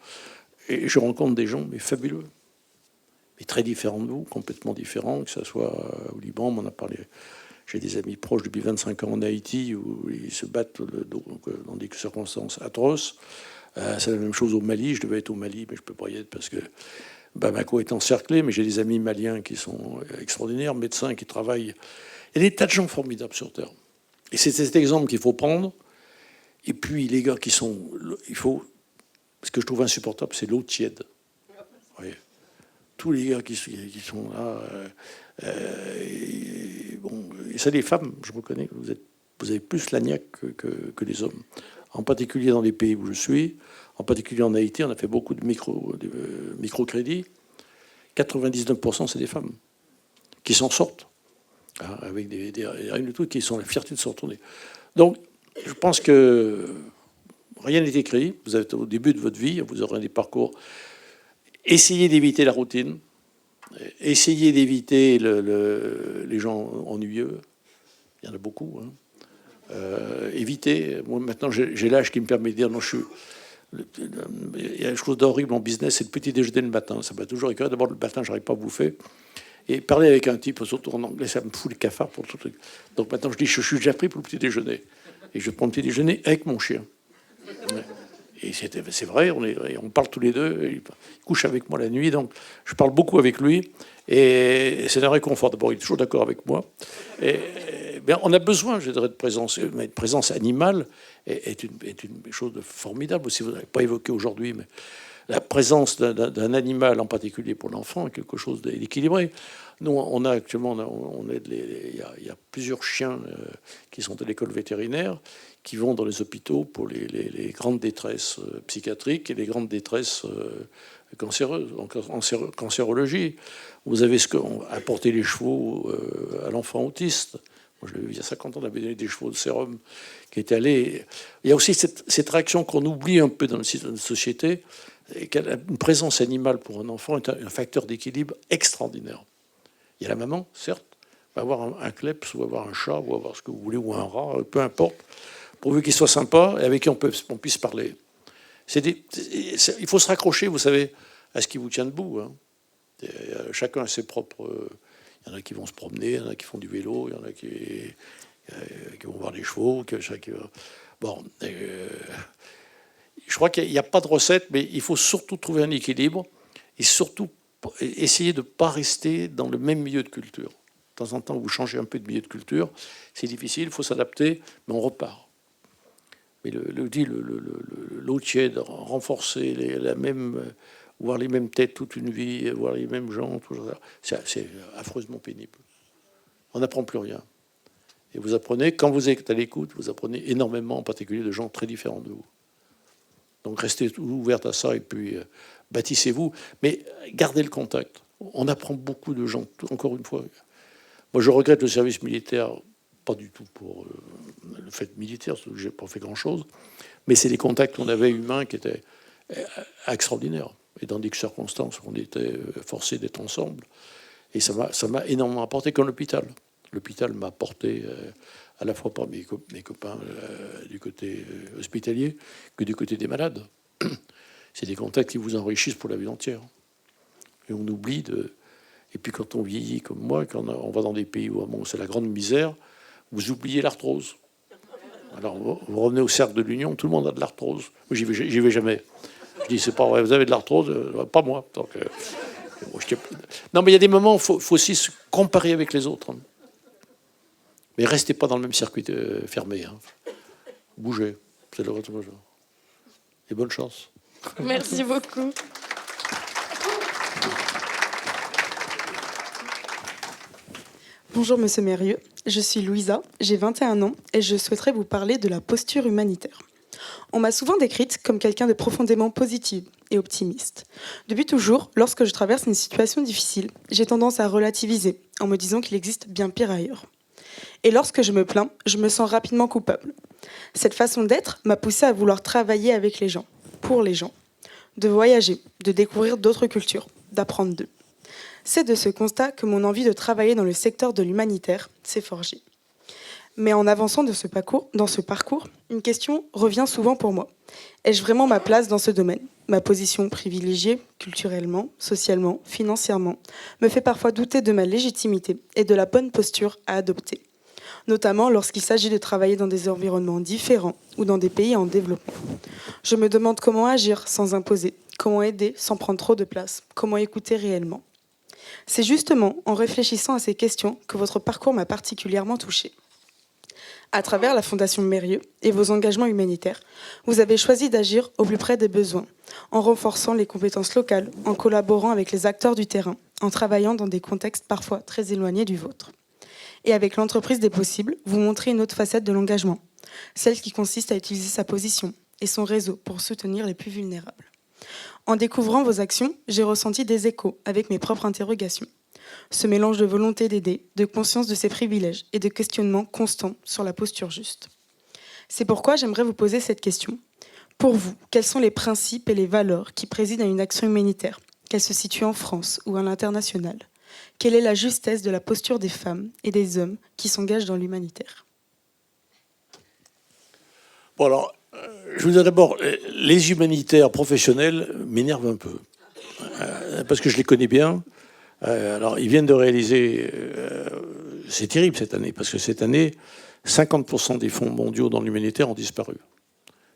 et je rencontre des gens mais fabuleux, mais très différents de vous, complètement différents, que ce soit au Liban, on en a parlé. J'ai des amis proches depuis 25 ans en Haïti où ils se battent dans des circonstances atroces. C'est la même chose au Mali. Je devais être au Mali, mais je ne peux pas y être parce que Bamako est encerclé. Mais j'ai des amis maliens qui sont extraordinaires, médecins qui travaillent. Il y a des tas de gens formidables sur Terre. Et c'est cet exemple qu'il faut prendre. Et puis les gars qui sont... Ce que je trouve insupportable, c'est l'eau tiède. Oui. Tous les gars qui sont là... et ça, les femmes, je reconnais que vous avez plus l'agnac que les hommes. En particulier dans les pays où je suis, en particulier en Haïti, on a fait beaucoup de microcrédits. 99%, c'est des femmes qui s'en sortent, hein, avec rien du tout, qui sont la fierté de se retourner. Donc, je pense que rien n'est écrit. Vous êtes au début de votre vie, vous aurez des parcours. Essayez d'éviter la routine. Essayez d'éviter les gens ennuyeux. Il y en a beaucoup. Hein. Évitez. Moi, maintenant, j'ai l'âge qui me permet de dire non, il y a une chose d'horrible en business, c'est le petit déjeuner le matin. Ça m'a toujours écœuré. D'abord, le matin, j'arrive pas à bouffer. Et parler avec un type, surtout en anglais, ça me fout le cafard pour tout truc. Donc maintenant, je dis, je suis déjà pris pour le petit déjeuner. Et je prends le petit déjeuner avec mon chien. Et c'est vrai, on parle tous les deux. Il couche avec moi la nuit, donc je parle beaucoup avec lui. Et c'est un réconfort. D'abord, il est toujours d'accord avec moi. Et bien, on a besoin, je dirais, de présence. Mais une présence animale est une chose formidable aussi. Vous n'avez pas évoqué aujourd'hui, mais la présence d'un animal, en particulier pour l'enfant, est quelque chose d'équilibré. Nous, on a actuellement, il y a plusieurs chiens qui sont à l'école vétérinaire, qui vont dans les hôpitaux pour les grandes détresses psychiatriques et les grandes détresses cancéreuses, en cancérologie. Vous avez apporté les chevaux à l'enfant autiste. Moi, il y a 50 ans, on avait donné des chevaux de sérum qui étaient allés. Il y a aussi cette réaction qu'on oublie un peu dans notre société, et une présence animale pour un enfant est un facteur d'équilibre extraordinaire. Il y a la maman, certes, va avoir un kleps, ou avoir un chat, ou avoir ce que vous voulez, ou un rat, peu importe, pourvu qu'il soit sympa et avec qui on puisse parler. Il faut se raccrocher, vous savez, à ce qui vous tient debout. Hein. Chacun a ses propres... Il y en a qui vont se promener, il y en a qui font du vélo, il y en a qui vont voir les chevaux. Bon, je crois qu'il n'y a pas de recette, mais il faut surtout trouver un équilibre et surtout essayer de ne pas rester dans le même milieu de culture. De temps en temps, vous changez un peu de milieu de culture, c'est difficile, il faut s'adapter, mais on repart. Mais l'autre tiède, renforcer voir les mêmes têtes toute une vie, voir les mêmes gens, c'est affreusement pénible. On n'apprend plus rien. Et vous apprenez, quand vous êtes à l'écoute, vous apprenez énormément, en particulier de gens très différents de vous. Donc restez ouverte à ça et puis bâtissez-vous. Mais gardez le contact. On apprend beaucoup de gens, encore une fois. Moi, je regrette le service militaire, pas du tout pour le fait militaire, parce que je n'ai pas fait grand-chose, mais c'est les contacts qu'on avait humains qui étaient extraordinaires. Et dans des circonstances où on était forcés d'être ensemble. Et ça m'a énormément apporté, comme l'hôpital. L'hôpital m'a apporté à la fois par mes copains du côté hospitalier que du côté des malades. C'est des contacts qui vous enrichissent pour la vie entière. Et on oublie de... Et puis quand on vieillit comme moi, quand on va dans des pays où c'est la grande misère, vous oubliez l'arthrose. Alors vous revenez au cercle de l'Union, tout le monde a de l'arthrose. Moi, j'y vais jamais. Je dis, c'est pas vrai, vous avez de l'arthrose, pas moi. Donc, non, mais il y a des moments où il faut aussi se comparer avec les autres. Hein. Mais restez pas dans le même circuit fermé. Hein. Bougez. C'est le retour. Et bonne chance. Merci beaucoup. Bonjour Monsieur Mérieux, je suis Louisa, j'ai 21 ans et je souhaiterais vous parler de la posture humanitaire. On m'a souvent décrite comme quelqu'un de profondément positive et optimiste. Depuis toujours, lorsque je traverse une situation difficile, j'ai tendance à relativiser en me disant qu'il existe bien pire ailleurs. Et lorsque je me plains, je me sens rapidement coupable. Cette façon d'être m'a poussée à vouloir travailler avec les gens, pour les gens, de voyager, de découvrir d'autres cultures, d'apprendre d'eux. C'est de ce constat que mon envie de travailler dans le secteur de l'humanitaire s'est forgée. Mais en avançant dans ce parcours, une question revient souvent pour moi. Ai-je vraiment ma place dans ce domaine ? Ma position privilégiée, culturellement, socialement, financièrement, me fait parfois douter de ma légitimité et de la bonne posture à adopter, notamment lorsqu'il s'agit de travailler dans des environnements différents ou dans des pays en développement. Je me demande comment agir sans imposer, comment aider sans prendre trop de place, comment écouter réellement. C'est justement en réfléchissant à ces questions que votre parcours m'a particulièrement touchée. À travers la Fondation Mérieux et vos engagements humanitaires, vous avez choisi d'agir au plus près des besoins, en renforçant les compétences locales, en collaborant avec les acteurs du terrain, en travaillant dans des contextes parfois très éloignés du vôtre. Et avec l'entreprise des possibles, vous montrez une autre facette de l'engagement, celle qui consiste à utiliser sa position et son réseau pour soutenir les plus vulnérables. En découvrant vos actions, j'ai ressenti des échos avec mes propres interrogations. Ce mélange de volonté d'aider, de conscience de ses privilèges et de questionnement constant sur la posture juste. C'est pourquoi j'aimerais vous poser cette question. Pour vous, quels sont les principes et les valeurs qui président à une action humanitaire, qu'elle se situe en France ou à l'international ? Quelle est la justesse de la posture des femmes et des hommes qui s'engagent dans l'humanitaire ? Bon alors, je vous dis d'abord, les humanitaires professionnels m'énervent un peu, parce que je les connais bien. Alors, ils viennent de réaliser, c'est terrible cette année, parce que cette année, 50% des fonds mondiaux dans l'humanitaire ont disparu.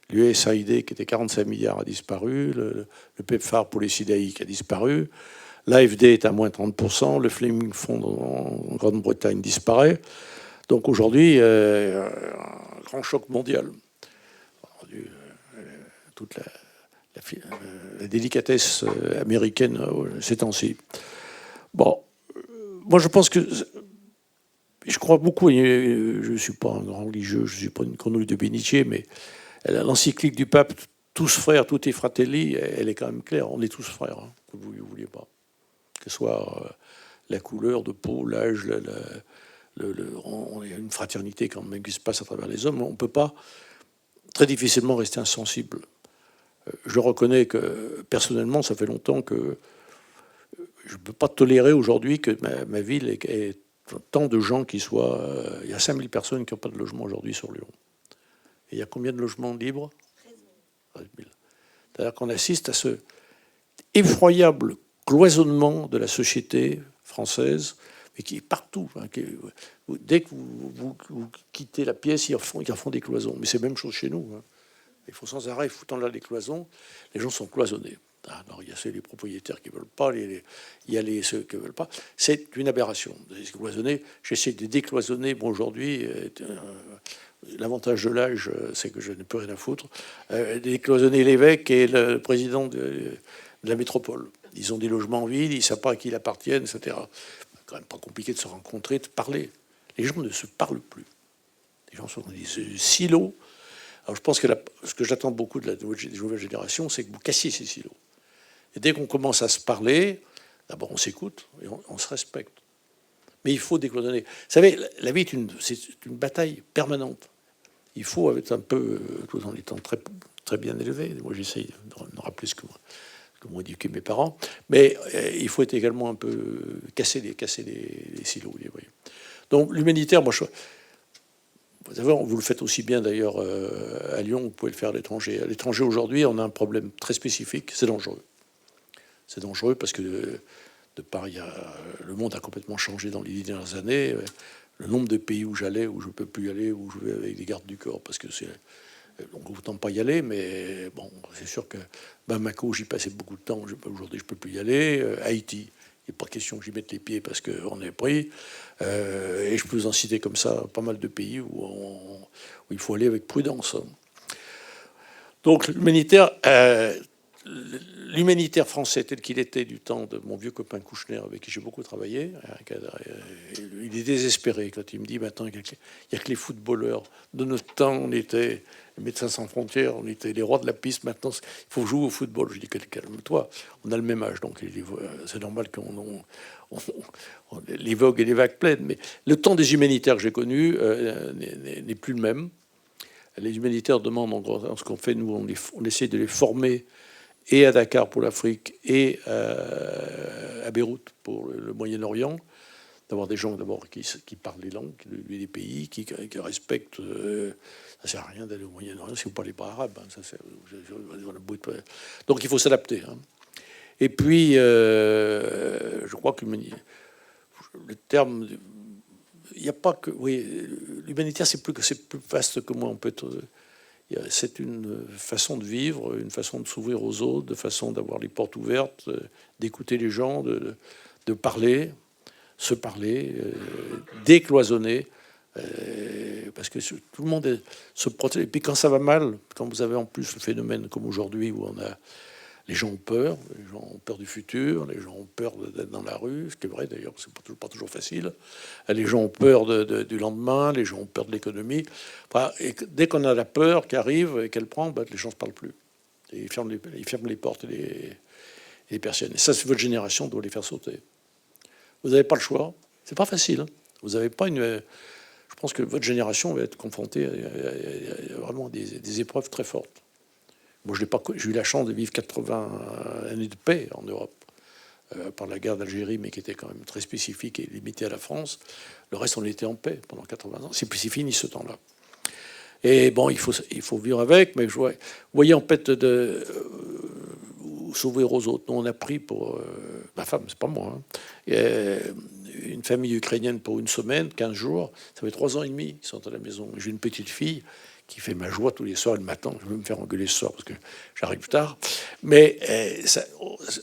L'USAID, qui était 45 milliards, a disparu. Le PEPFAR pour les SIDAïques a disparu. L'AFD est à moins 30%. Le Fleming Fund en Grande-Bretagne disparaît. Donc aujourd'hui, un grand choc mondial. Toute la délicatesse américaine ces temps-ci. Bon, moi je pense que je crois beaucoup. Je ne suis pas un grand religieux, je ne suis pas une grenouille de bénitier, mais l'encyclique du pape, tous frères, tutti fratelli, elle est quand même claire. On est tous frères, hein, que vous ne vouliez pas, que ce soit la couleur de peau, l'âge, on a une fraternité quand même qui se passe à travers les hommes. On ne peut pas très difficilement rester insensible. Je reconnais que personnellement, ça fait longtemps que je ne peux pas tolérer aujourd'hui que ma ville ait tant de gens qui soient... il y a 5000 personnes qui n'ont pas de logement aujourd'hui sur Lyon. Et il y a combien de logements libres ? 13 000. C'est-à-dire qu'on assiste à ce effroyable cloisonnement de la société française, mais qui est partout. Hein, dès que vous quittez la pièce, ils en font des cloisons. Mais c'est la même chose chez nous. Hein. Il faut sans arrêt foutre là les cloisons. Les gens sont cloisonnés. Alors, il y a ceux, les propriétaires qui ne veulent pas, il y a ceux qui ne veulent pas. C'est une aberration. Cloisonner, j'essaie de décloisonner. Bon, aujourd'hui, l'avantage de l'âge, c'est que je n'ai plus rien à foutre. Décloisonner l'évêque et le président de la métropole. Ils ont des logements vides, ils ne savent pas à qui ils appartiennent, etc. C'est quand même pas compliqué de se rencontrer, de parler. Les gens ne se parlent plus. Les gens sont dans des silos. Alors, je pense que ce que j'attends beaucoup de la nouvelle génération, c'est que vous cassiez ces silos. Et dès qu'on commence à se parler, d'abord on s'écoute et on se respecte. Mais il faut décloisonner. Vous savez, la vie c'est une bataille permanente. Il faut être un peu, tout en étant très, très bien élevé. Moi, j'essaye de me rappeler ce que m'ont éduqué mes parents. Mais il faut être également un peu casser les silos. Vous voyez. Donc, l'humanitaire, moi, vous savez, vous le faites aussi bien d'ailleurs à Lyon, vous pouvez le faire à l'étranger. À l'étranger, aujourd'hui, on a un problème très spécifique, c'est dangereux. C'est dangereux parce que de part, le monde a complètement changé dans les 10 dernières années. Le nombre de pays où j'allais, où je ne peux plus y aller, où je vais avec des gardes du corps, parce que donc autant pas y aller, mais bon, c'est sûr que Bamako, j'y passais beaucoup de temps. Aujourd'hui, je ne peux plus y aller. Haïti, il n'est pas question que j'y mette les pieds parce qu'on est pris. Et je peux vous en citer comme ça pas mal de pays où il faut aller avec prudence. Donc l'humanitaire français tel qu'il était du temps de mon vieux copain Kouchner, avec qui j'ai beaucoup travaillé, il est désespéré quand il me dit maintenant il n'y a que les footballeurs. De notre temps, on était les Médecins sans frontières, on était les rois de la piste. Maintenant, il faut jouer au football. Je dis calme-toi, on a le même âge, donc c'est normal qu'on les vogues et les vagues pleines. Mais le temps des humanitaires que j'ai connus n'est plus le même. Les humanitaires demandent, en gros, ce qu'on fait, nous, on essaie de les former et à Dakar pour l'Afrique et à Beyrouth pour le Moyen-Orient, d'avoir des gens d'abord qui parlent les langues des pays, qui respectent. Ça sert à rien d'aller au Moyen-Orient si vous ne parlez pas arabe. Donc il faut s'adapter. Et puis, je crois que le terme, il n'y a pas que. Oui, l'humanitaire, c'est plus vaste que moi. On peut être. C'est une façon de vivre, une façon de s'ouvrir aux autres, de façon d'avoir les portes ouvertes, d'écouter les gens, de parler, se parler, décloisonner, parce que tout le monde se protège. Et puis quand ça va mal, quand vous avez en plus le phénomène comme aujourd'hui où les gens ont peur du futur, les gens ont peur d'être dans la rue, ce qui est vrai d'ailleurs, c'est pas toujours facile. Les gens ont peur du lendemain, les gens ont peur de l'économie. Enfin, et dès qu'on a la peur qui arrive et qu'elle prend, les gens ne se parlent plus. Et ils ferment les portes et les persiennes. Et ça, c'est votre génération doit les faire sauter. Vous n'avez pas le choix. C'est pas facile. Vous n'avez pas Je pense que votre génération va être confrontée à vraiment des épreuves très fortes. Moi, j'ai eu la chance de vivre 80 années de paix en Europe, par la guerre d'Algérie, mais qui était quand même très spécifique et limitée à la France. Le reste, on était en paix pendant 80 ans. C'est fini ce temps-là. Et bon, il faut vivre avec, mais vous voyez, en fait, s'ouvrir aux autres. Nous, on a pris pour ma femme, c'est pas moi, une famille ukrainienne pour une semaine, 15 jours. Ça fait 3 ans et demi qu'ils sont à la maison. J'ai une petite fille qui fait ma joie tous les soirs. Elle m'attend. Je vais me faire engueuler ce soir parce que j'arrive tard. Mais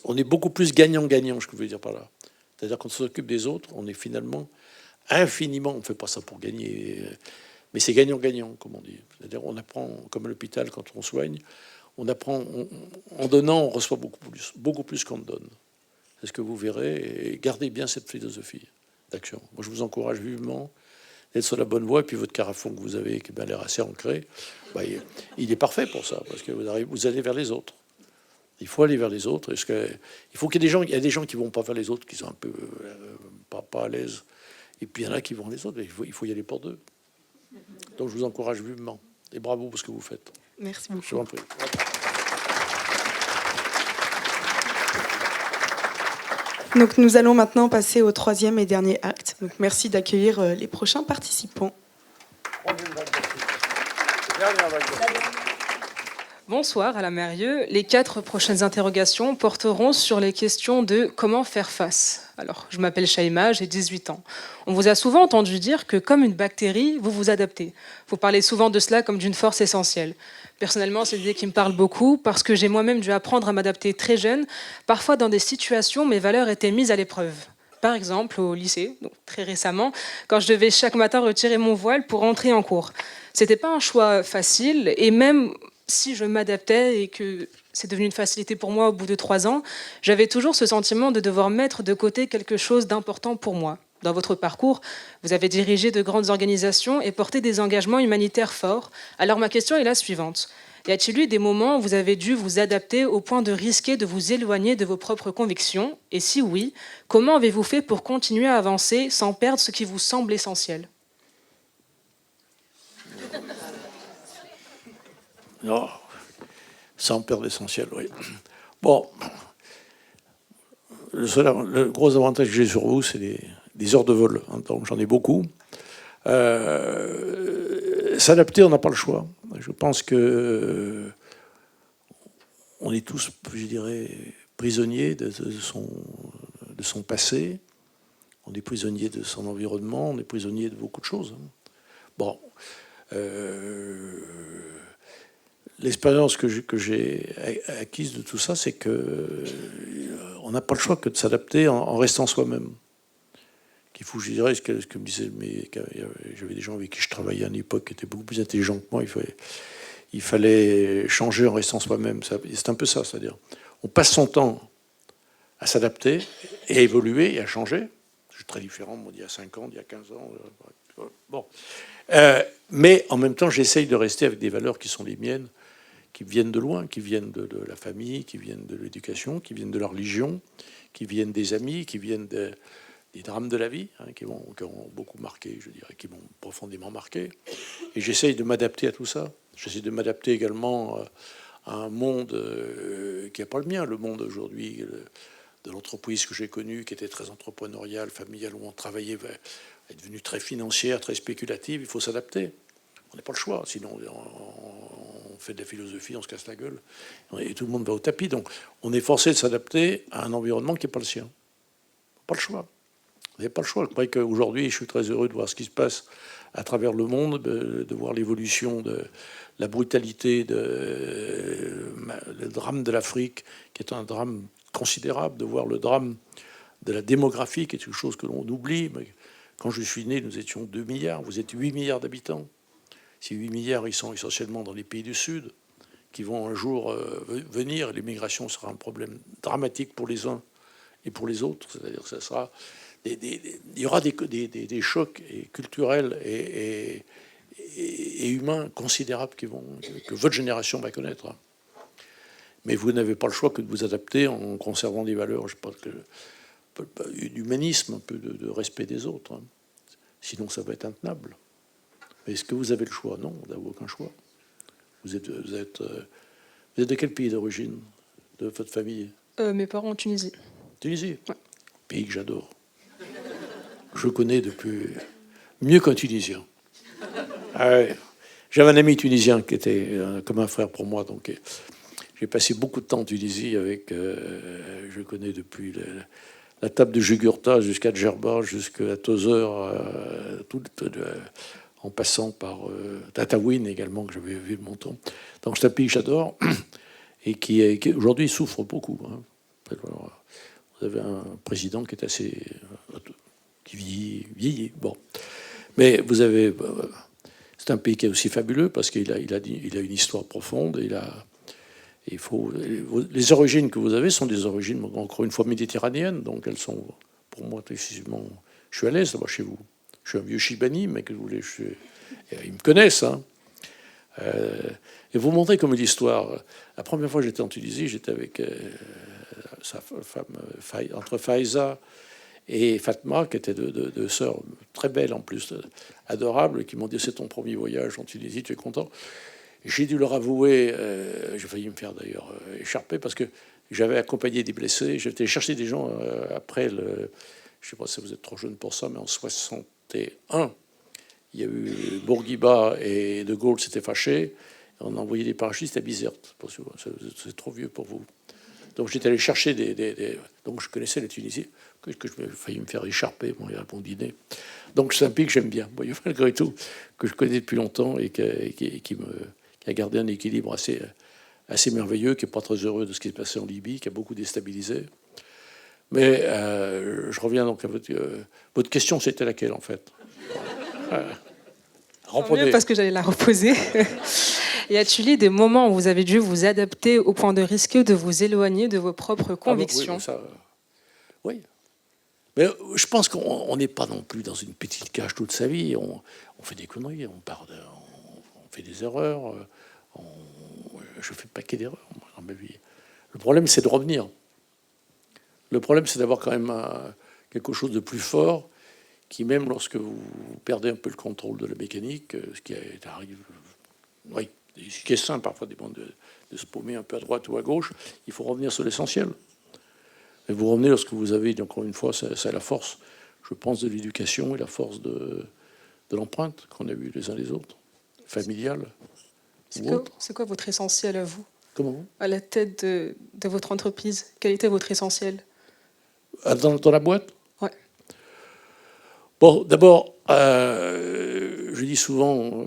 on est beaucoup plus gagnant-gagnant, ce que je veux dire par là. C'est-à-dire qu'on s'occupe des autres, on est finalement infiniment... On ne fait pas ça pour gagner, mais c'est gagnant-gagnant, comme on dit. C'est-à-dire on apprend, comme à l'hôpital, quand on soigne, on apprend... en donnant, on reçoit beaucoup plus qu'on donne. C'est ce que vous verrez. Et gardez bien cette philosophie d'action. Moi, je vous encourage vivement d'être sur la bonne voie, et puis votre carafon que vous avez, qui a l'air assez ancré, il est parfait pour ça, parce que vous allez vers les autres. Il faut aller vers les autres. Il faut qu'il y ait des gens qui vont pas vers les autres, qui sont un peu pas à l'aise, et puis il y en a qui vont les autres. Il faut y aller pour deux. Donc je vous encourage vivement, et bravo pour ce que vous faites. Merci beaucoup. Je vous en prie. Donc nous allons maintenant passer au 3e et dernier acte. Donc merci d'accueillir les prochains participants. Bonsoir Alain Mérieux. Les 4 prochaines interrogations porteront sur les questions de comment faire face. Alors, je m'appelle Shaima, j'ai 18 ans. On vous a souvent entendu dire que comme une bactérie, vous vous adaptez. Vous parlez souvent de cela comme d'une force essentielle. Personnellement, c'est une idée qui me parle beaucoup parce que j'ai moi-même dû apprendre à m'adapter très jeune. Parfois, dans des situations, mes valeurs étaient mises à l'épreuve. Par exemple, au lycée, donc très récemment, quand je devais chaque matin retirer mon voile pour entrer en cours. C'était pas un choix facile, et même si je m'adaptais et que c'est devenu une facilité pour moi au bout de 3 ans, j'avais toujours ce sentiment de devoir mettre de côté quelque chose d'important pour moi. Dans votre parcours, vous avez dirigé de grandes organisations et porté des engagements humanitaires forts. Alors ma question est la suivante. Y a-t-il eu des moments où vous avez dû vous adapter au point de risquer de vous éloigner de vos propres convictions? Et si oui, comment avez-vous fait pour continuer à avancer sans perdre ce qui vous semble essentiel? Non, sans perdre l'essentiel, oui. Bon, le gros avantage que j'ai sur vous, c'est des heures de vol. Donc j'en ai beaucoup. S'adapter, on n'a pas le choix. Je pense que on est tous, je dirais, prisonniers de son passé. On est prisonnier de son environnement. On est prisonnier de beaucoup de choses. Bon. L'expérience que j'ai acquise de tout ça, c'est que on n'a pas le choix que de s'adapter en restant soi-même. Qu'il faut, je dirais, ce que me disait, j'avais des gens avec qui je travaillais à une époque qui étaient beaucoup plus intelligents que moi. Il fallait changer en restant soi-même. C'est un peu ça, c'est-à-dire, on passe son temps à s'adapter et à évoluer et à changer. C'est très différent, moi, d'il y a 5 ans, d'il y a 15 ans. Bon. Mais en même temps, j'essaye de rester avec des valeurs qui sont les miennes, qui viennent de loin, qui viennent de la famille, qui viennent de l'éducation, qui viennent de la religion, qui viennent des amis, qui viennent des drames de la vie, hein, qui ont beaucoup marqué, je dirais, qui m'ont profondément marqué. Et j'essaye de m'adapter à tout ça. J'essaie de m'adapter également à un monde qui n'est pas le mien, le monde aujourd'hui de l'entreprise que j'ai connue, qui était très entrepreneuriale, familiale, où on travaillait, est devenue très financière, très spéculative. Il faut s'adapter. On n'a pas le choix, sinon on fait de la philosophie, on se casse la gueule, et tout le monde va au tapis. Donc on est forcé de s'adapter à un environnement qui n'est pas le sien. Pas le choix. Vous n'avez pas le choix. Je crois qu'aujourd'hui, je suis très heureux de voir ce qui se passe à travers le monde, de voir l'évolution de la brutalité, le drame de l'Afrique, qui est un drame considérable, de voir le drame de la démographie, qui est quelque chose que l'on oublie. Mais quand je suis né, nous étions 2 milliards, vous êtes 8 milliards d'habitants. Ces 8 milliards, ils sont essentiellement dans les pays du Sud, qui vont un jour venir. L'immigration sera un problème dramatique pour les uns et pour les autres. C'est-à-dire que ça sera il y aura des chocs culturels et humains considérables que votre génération va connaître. Mais vous n'avez pas le choix que de vous adapter en conservant des valeurs, je pense que d'humanisme, un peu de respect des autres. Hein. Sinon, ça va être intenable. Mais est-ce que vous avez le choix? Non, vous n'avez aucun choix. Vous êtes de quel pays d'origine de votre famille? Mes parents en Tunisie. Tunisie, ouais. Pays que j'adore. Je connais depuis mieux qu'un Tunisien. Ah ouais. J'avais un ami tunisien qui était comme un frère pour moi, donc j'ai passé beaucoup de temps en Tunisie avec. Je connais depuis la table de Jugurtha jusqu'à Djerba, jusqu'à Tozeur, en passant par Tataouine également, que j'avais vu de mon temps. Donc c'est un pays que j'adore et qui aujourd'hui souffre beaucoup. Hein. Alors, vous avez un président qui est assez... qui vieillit. Bon. Mais vous avez... c'est un pays qui est aussi fabuleux parce qu'il a une histoire profonde. Les origines que vous avez sont des origines, encore une fois, méditerranéennes. Donc elles sont, pour moi, excessivement... Je suis à l'aise là-bas chez vous. Je suis un vieux Chibani, mais que vous voulez... Ils me connaissent, hein. Et vous montrez comme l'histoire. La première fois que j'étais en Tunisie, j'étais avec sa femme, entre Faiza et Fatma, qui étaient deux sœurs très belles en plus, adorables, qui m'ont dit: c'est ton premier voyage en Tunisie, tu es content? J'ai dû leur avouer, j'ai failli me faire d'ailleurs écharper, parce que j'avais accompagné des blessés, j'étais chercher des gens après le... Je ne sais pas si vous êtes trop jeune pour ça, mais en 61, il y a eu Bourguiba et De Gaulle s'étaient fâchés, On a envoyé des parachutistes à Bizerte. C'est trop vieux pour vous. Donc j'étais allé chercher donc je connaissais la Tunisie, que je failli me faire écharper à mon dîner. Donc c'est un pays que j'aime bien, voyez, malgré tout, que je connais depuis longtemps et qui a gardé un équilibre assez merveilleux, qui n'est pas très heureux de ce qui s'est passé en Libye, qui a beaucoup déstabilisé. Mais je reviens donc à votre question, c'était laquelle en fait? Mieux parce que j'allais la reposer. Y a-t-il eu des moments où vous avez dû vous adapter au point de risquer de vous éloigner de vos propres convictions? Oui. Mais je pense qu'on n'est pas non plus dans une petite cage toute sa vie. On fait des conneries, on fait des erreurs. Je fais pas que d'erreurs dans ma vie. Le problème, c'est de revenir. Le problème, c'est d'avoir quand même quelque chose de plus fort qui, même lorsque vous perdez un peu le contrôle de la mécanique, ce qui arrive, oui, ce qui est simple parfois de se paumer un peu à droite ou à gauche, il faut revenir sur l'essentiel. Et vous revenez lorsque vous avez, encore une fois, c'est la force, je pense, de l'éducation et la force de l'empreinte qu'on a eue les uns les autres, familiale. C'est quoi votre essentiel à vous? Comment? À la tête de votre entreprise, quel était votre essentiel? Dans la boîte? Ouais. Bon, d'abord, je dis souvent,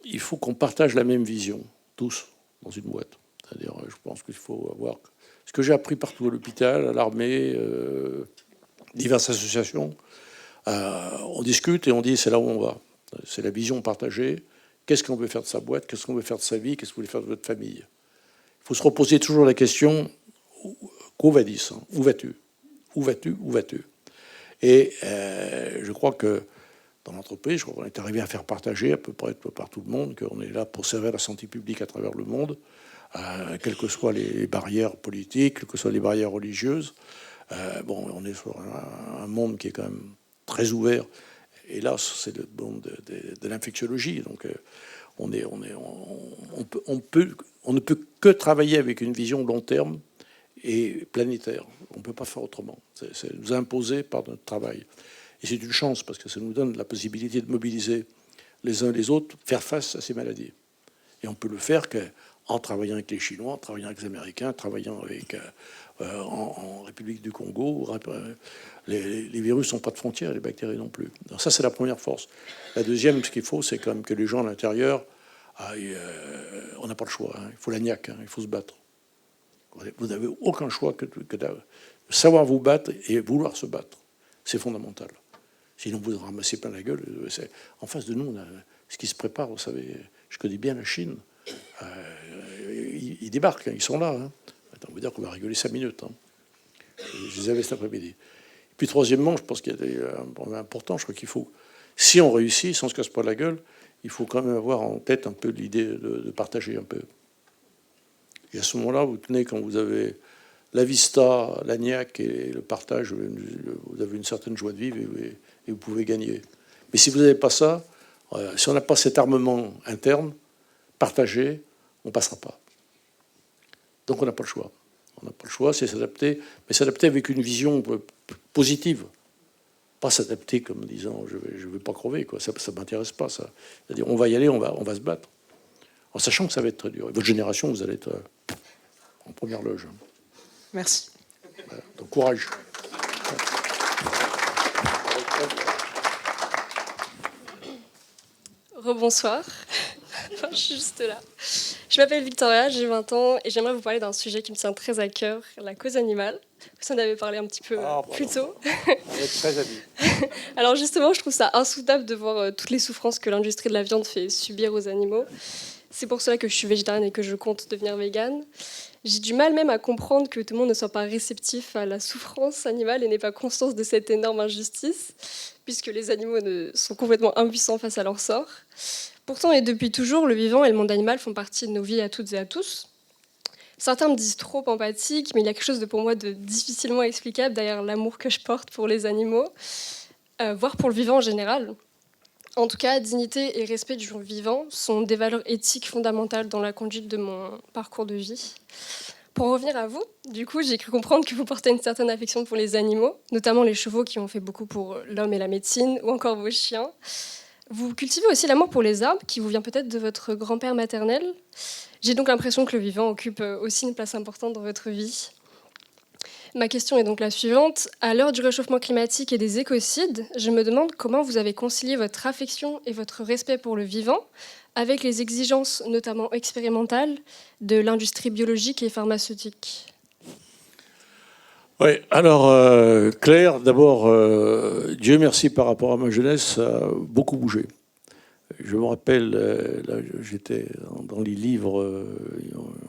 il faut qu'on partage la même vision, tous, dans une boîte. C'est-à-dire, je pense qu'il faut avoir... Ce que j'ai appris partout à l'hôpital, à l'armée, diverses associations, on discute et on dit c'est là où on va. C'est la vision partagée. Qu'est-ce qu'on veut faire de sa boîte? Qu'est-ce qu'on veut faire de sa vie? Qu'est-ce que vous voulez faire de votre famille? Il faut se reposer toujours la question, qu'au vadis, hein, où vas-tu? Où vas-tu? Où vas-tu? Et je crois que dans l'entreprise, je crois qu'on est arrivé à faire partager à peu près par tout le monde qu'on est là pour servir la santé publique à travers le monde, quelles que soient les barrières politiques, quelles que soient les barrières religieuses. Bon, on est sur un monde qui est quand même très ouvert. Et là, c'est le monde de l'infectiologie. Donc, on ne peut que travailler avec une vision long terme et planétaire. On ne peut pas faire autrement. C'est nous imposé par notre travail. Et c'est une chance parce que ça nous donne la possibilité de mobiliser les uns les autres, faire face à ces maladies. Et on peut le faire qu'en travaillant avec les Chinois, en travaillant avec les Américains, en travaillant avec, en République du Congo. Les virus n'ont pas de frontières, les bactéries non plus. Donc ça, c'est la première force. La deuxième, ce qu'il faut, c'est quand même que les gens à l'intérieur, on n'a pas le choix. Hein. Il faut la niaque, hein, il faut se battre. Vous n'avez aucun choix que de savoir vous battre et vouloir se battre. C'est fondamental. Sinon, vous ramassez plein la gueule. En face de nous, on a ce qui se prépare. Vous savez, je connais bien la Chine. Ils débarquent, hein, ils sont là. Hein. Attends, on va dire qu'on va rigoler 5 minutes. Hein. Je les avais cet après-midi. Et puis, troisièmement, je pense qu'il y a un point important. Je crois qu'il faut, si on réussit, si on ne se casse pas la gueule, il faut quand même avoir en tête un peu l'idée de partager un peu. Et à ce moment-là, vous tenez, quand vous avez la vista, la niaque et le partage, vous avez une certaine joie de vivre et vous pouvez gagner. Mais si vous n'avez pas ça, si on n'a pas cet armement interne, partagé, on ne passera pas. Donc on n'a pas le choix. On n'a pas le choix, c'est s'adapter, mais s'adapter avec une vision positive. Pas s'adapter comme disant je vais pas crever, quoi. Ça ne m'intéresse pas, ça. C'est-à-dire on va y aller, on va se battre. En sachant que ça va être très dur. Et votre génération, vous allez être en première loge. Merci. Voilà. Donc courage. Rebonsoir. Enfin, je suis juste là. Je m'appelle Victoria, j'ai 20 ans et j'aimerais vous parler d'un sujet qui me tient très à cœur, la cause animale. Vous en avez parlé un petit peu plus tôt. On est très amis. Alors justement, je trouve ça insoutenable de voir toutes les souffrances que l'industrie de la viande fait subir aux animaux. C'est pour cela que je suis végétarienne et que je compte devenir végane. J'ai du mal même à comprendre que tout le monde ne soit pas réceptif à la souffrance animale et n'ait pas conscience de cette énorme injustice, puisque les animaux sont complètement impuissants face à leur sort. Pourtant, et depuis toujours, le vivant et le monde animal font partie de nos vies à toutes et à tous. Certains me disent trop empathique, mais il y a quelque chose pour moi de difficilement explicable derrière l'amour que je porte pour les animaux, voire pour le vivant en général. En tout cas, dignité et respect du vivant sont des valeurs éthiques fondamentales dans la conduite de mon parcours de vie. Pour revenir à vous, du coup, j'ai cru comprendre que vous portez une certaine affection pour les animaux, notamment les chevaux qui ont fait beaucoup pour l'homme et la médecine, ou encore vos chiens. Vous cultivez aussi l'amour pour les arbres, qui vous vient peut-être de votre grand-père maternel. J'ai donc l'impression que le vivant occupe aussi une place importante dans votre vie. Ma question est donc la suivante. À l'heure du réchauffement climatique et des écocides, je me demande comment vous avez concilié votre affection et votre respect pour le vivant avec les exigences, notamment expérimentales, de l'industrie biologique et pharmaceutique. Oui, alors Claire, d'abord, Dieu merci par rapport à ma jeunesse, ça a beaucoup bougé. Je me rappelle, là, j'étais dans les livres,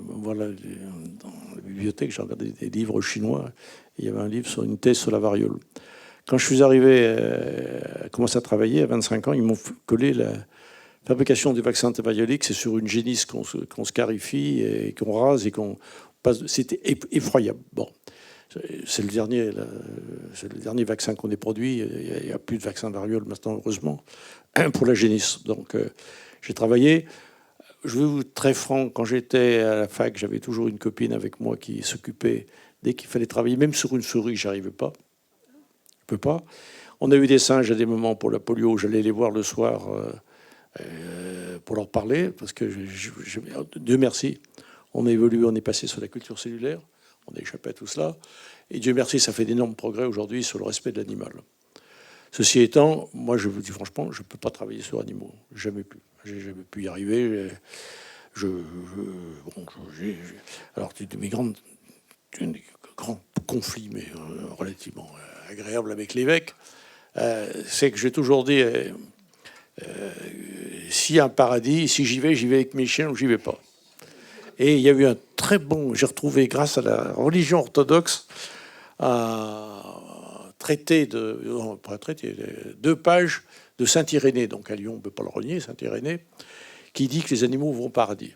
voilà, dans la bibliothèque, j'ai regardé des livres chinois. Il y avait un livre sur une thèse sur la variole. Quand je suis arrivé à commencer à travailler à 25 ans, ils m'ont collé la fabrication des vaccins antivarioliques. C'est sur une génisse qu'on se clarifie et qu'on rase et qu'on passe. C'était effroyable. Bon. C'est le dernier vaccin qu'on ait produit. Il n'y a plus de vaccin de variole maintenant, heureusement, pour la génisse. Donc, j'ai travaillé. Je vais vous être très franc, quand j'étais à la fac, j'avais toujours une copine avec moi qui s'occupait. Dès qu'il fallait travailler, même sur une souris, j'arrivais pas. Je peux pas. On a eu des singes à des moments pour la polio. J'allais les voir le soir pour leur parler, parce que, Dieu merci, on a évolué, on est passé sur la culture cellulaire. On a échappé à tout cela. Et Dieu merci, ça fait d'énormes progrès aujourd'hui sur le respect de l'animal. Ceci étant, moi, je vous dis franchement, je ne peux pas travailler sur animaux. Jamais pu. J'ai jamais pu y arriver. Alors, mes grands conflits, mais relativement agréables avec l'évêque, c'est que j'ai toujours dit, s'il y a un paradis, si j'y vais avec mes chiens ou j'y vais pas. Et il y a eu un très bon... J'ai retrouvé, grâce à la religion orthodoxe, un traité non, pas un traité, 2 pages de Saint-Irénée, donc à Lyon, on ne peut pas le renier, Saint-Irénée, qui dit que les animaux vont au paradis.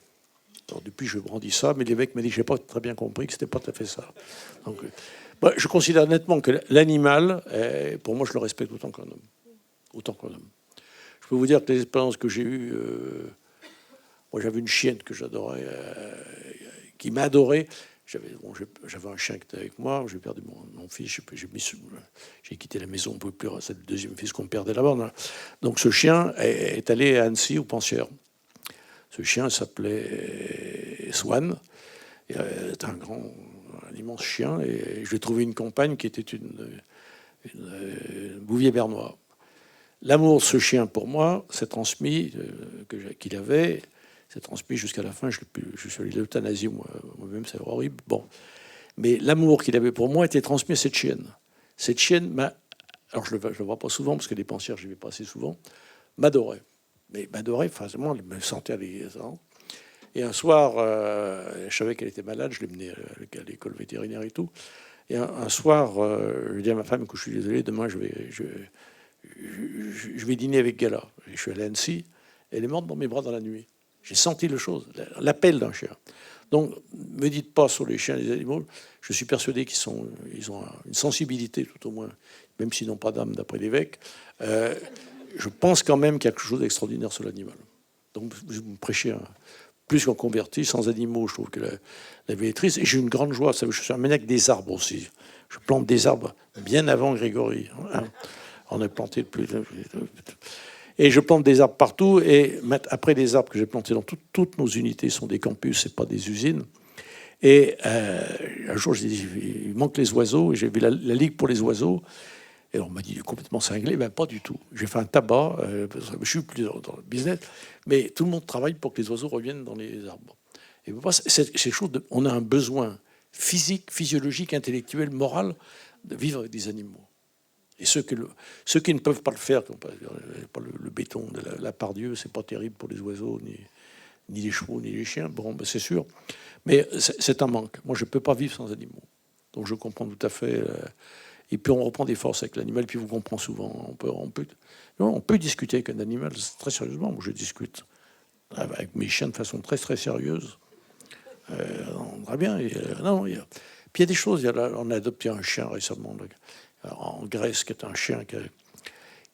Alors, depuis, je brandis ça, mais l'évêque m'a dit que je n'ai pas très bien compris, que ce n'était pas tout à fait ça. Donc, je considère nettement que l'animal, pour moi, je le respecte autant qu'un homme. Autant qu'un homme. Je peux vous dire que les expériences que j'ai eues... moi, j'avais une chienne que j'adorais, qui m'adorait. J'avais un chien qui était avec moi. J'ai perdu mon fils. J'ai quitté la maison. On ne pouvait plus. C'est le deuxième fils qu'on perdait là-bas. Donc, ce chien est allé à Annecy, au pensière. Ce chien s'appelait Swan. C'était un immense chien. Et je lui ai trouvé une compagne qui était une Bouvier bernois. L'amour de ce chien pour moi s'est transmis, qu'il avait. C'est transmis jusqu'à la fin. Je suis allé à l'euthanasie moi-même, c'est horrible. Bon. Mais l'amour qu'il avait pour moi était transmis à cette chienne. Cette chienne m'a... Alors, je ne le vois pas souvent, parce que les pensières, je n'y vais pas assez souvent. M'adorait. Mais m'adorait, moi, elle me sentait à l'aise. Et un soir, je savais qu'elle était malade. Je l'ai menée à l'école vétérinaire et tout. Et un soir, je dis à ma femme que je suis désolé, demain, je vais dîner avec Gala. Je suis allé à Annecy. Elle est morte dans mes bras dans la nuit. J'ai senti l'appel d'un chien. Donc, ne me dites pas sur les chiens et les animaux. Je suis persuadé qu'ils ont une sensibilité, tout au moins, même s'ils n'ont pas d'âme, d'après l'évêque. Je pense quand même qu'il y a quelque chose d'extraordinaire sur l'animal. Donc, vous me prêchez plus qu'en converti. Sans animaux, je trouve que la vie est triste. Et j'ai une grande joie. Je suis un maniaque des arbres aussi. Je plante des arbres bien avant Grégory. On a planté plus... Et je plante des arbres partout. Et après, les arbres que j'ai plantés dans toutes nos unités sont des campus, c'est pas des usines. Et un jour, j'ai dit, il manque les oiseaux. Et j'ai vu la Ligue pour les oiseaux. Et on m'a dit, il est complètement cinglé. Ben, pas du tout. J'ai fait un tabac. Je suis plus dans le business. Mais tout le monde travaille pour que les oiseaux reviennent dans les arbres. Et c'est chose on a un besoin physique, physiologique, intellectuel, moral de vivre avec des animaux. Et ceux qui ne peuvent pas le faire, qui n'ont pas le béton de la part Dieu, c'est pas terrible pour les oiseaux, ni les chevaux, ni les chiens. Bon, ben c'est sûr. Mais c'est un manque. Moi, je ne peux pas vivre sans animaux. Donc, je comprends tout à fait. Et puis, on reprend des forces avec l'animal. Puis, vous comprenez souvent. On peut discuter avec un animal très sérieusement. Moi, je discute avec mes chiens de façon très, très sérieuse. On va bien. Puis, il y a des choses. On a adopté un chien récemment. En Grèce, qui est un chien que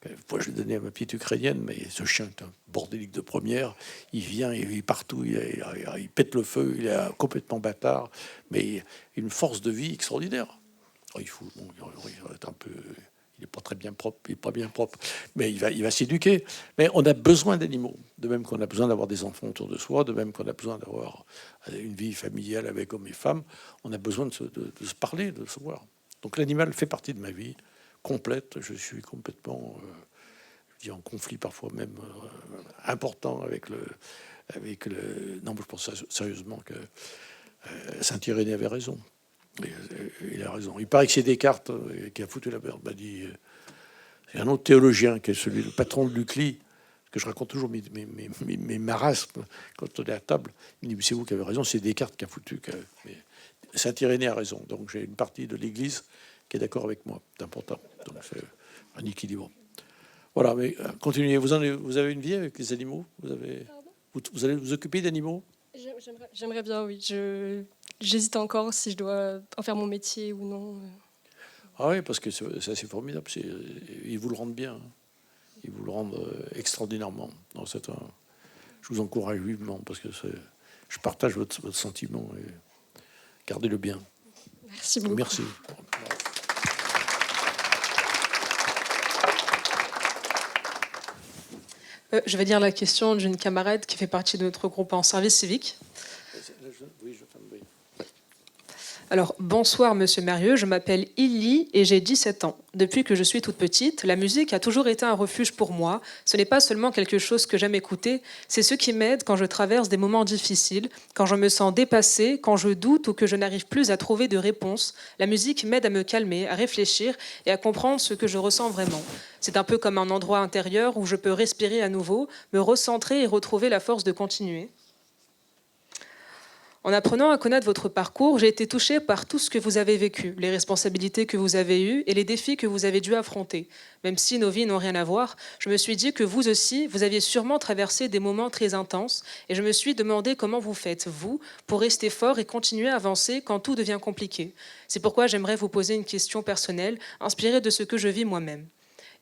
je l'ai donné à ma petite Ukrainienne, mais ce chien est un bordélique de première. Il vient, il est partout, il pète le feu, il est complètement bâtard, mais une force de vie extraordinaire. Il faut être un peu... il n'est pas très bien propre, il n'est pas bien propre, mais il va s'éduquer. Mais on a besoin d'animaux, de même qu'on a besoin d'avoir des enfants autour de soi, de même qu'on a besoin d'avoir une vie familiale avec hommes et femmes, on a besoin de se parler, de se voir. Donc l'animal fait partie de ma vie complète. Je suis complètement en conflit parfois même important avec le... Non, je pense sérieusement que Saint-Irénée avait raison. Il a raison. Il paraît que c'est Descartes qui a foutu la merde. M'a dit, c'est un autre théologien qui est celui, le patron de l'Ucli, que je raconte toujours mes marasmes quand on est à table. Il me dit, c'est vous qui avez raison, c'est Descartes qui a foutu. Mais Saint-Irénée a raison. Donc j'ai une partie de l'Église qui est d'accord avec moi. C'est important. Donc c'est un équilibre. Voilà, mais continuez. Vous avez une vie avec les animaux? Vous allez vous occuper d'animaux? J'aimerais bien, oui. J'hésite encore si je dois en faire mon métier ou non. Ah oui, parce que c'est assez formidable. Ils vous le rendent bien. Ils vous le rendent extraordinairement. Non, je vous encourage vivement parce que je partage votre sentiment et gardez-le bien. Merci beaucoup. Merci. Je vais dire la question d'une camarade qui fait partie de notre groupe en service civique. Alors, bonsoir Monsieur Mérieux, je m'appelle Illy et j'ai 17 ans. Depuis que je suis toute petite, la musique a toujours été un refuge pour moi. Ce n'est pas seulement quelque chose que j'aime écouter, c'est ce qui m'aide quand je traverse des moments difficiles, quand je me sens dépassée, quand je doute ou que je n'arrive plus à trouver de réponse. La musique m'aide à me calmer, à réfléchir et à comprendre ce que je ressens vraiment. C'est un peu comme un endroit intérieur où je peux respirer à nouveau, me recentrer et retrouver la force de continuer. En apprenant à connaître votre parcours, j'ai été touchée par tout ce que vous avez vécu, les responsabilités que vous avez eues et les défis que vous avez dû affronter. Même si nos vies n'ont rien à voir, je me suis dit que vous aussi, vous aviez sûrement traversé des moments très intenses et je me suis demandé comment vous faites, vous, pour rester fort et continuer à avancer quand tout devient compliqué. C'est pourquoi j'aimerais vous poser une question personnelle, inspirée de ce que je vis moi-même.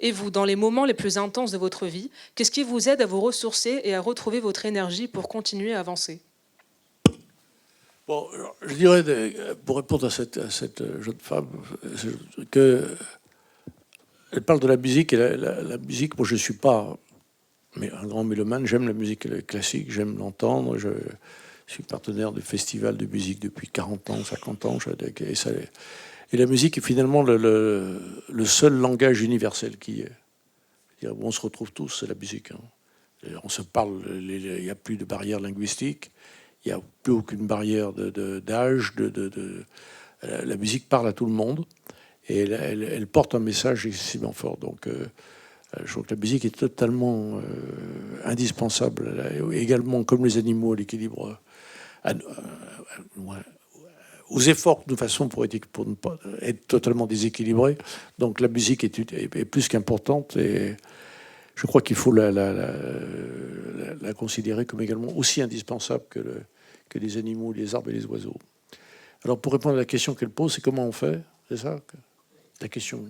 Et vous, dans les moments les plus intenses de votre vie, qu'est-ce qui vous aide à vous ressourcer et à retrouver votre énergie pour continuer à avancer ? Bon, je dirais, pour répondre à cette jeune femme, qu'elle parle de la musique, et la musique, moi je ne suis pas un grand mélomane, j'aime la musique classique, j'aime l'entendre, je suis partenaire de festivals de musique depuis 40 ans, 50 ans, et la musique est finalement le seul langage universel qui est. On se retrouve tous, c'est la musique. On se parle, il n'y a plus de barrières linguistiques. Il n'y a plus aucune barrière d'âge. La musique parle à tout le monde et elle porte un message excessivement fort. Donc, je trouve que la musique est totalement indispensable. Également, comme les animaux, à l'équilibre, aux efforts de façon pour ne pas être totalement déséquilibré. Donc, la musique est plus qu'importante et je crois qu'il faut la considérer comme également aussi indispensable que les animaux, les arbres et les oiseaux. Alors, pour répondre à la question qu'elle pose, c'est comment on fait? C'est ça la question.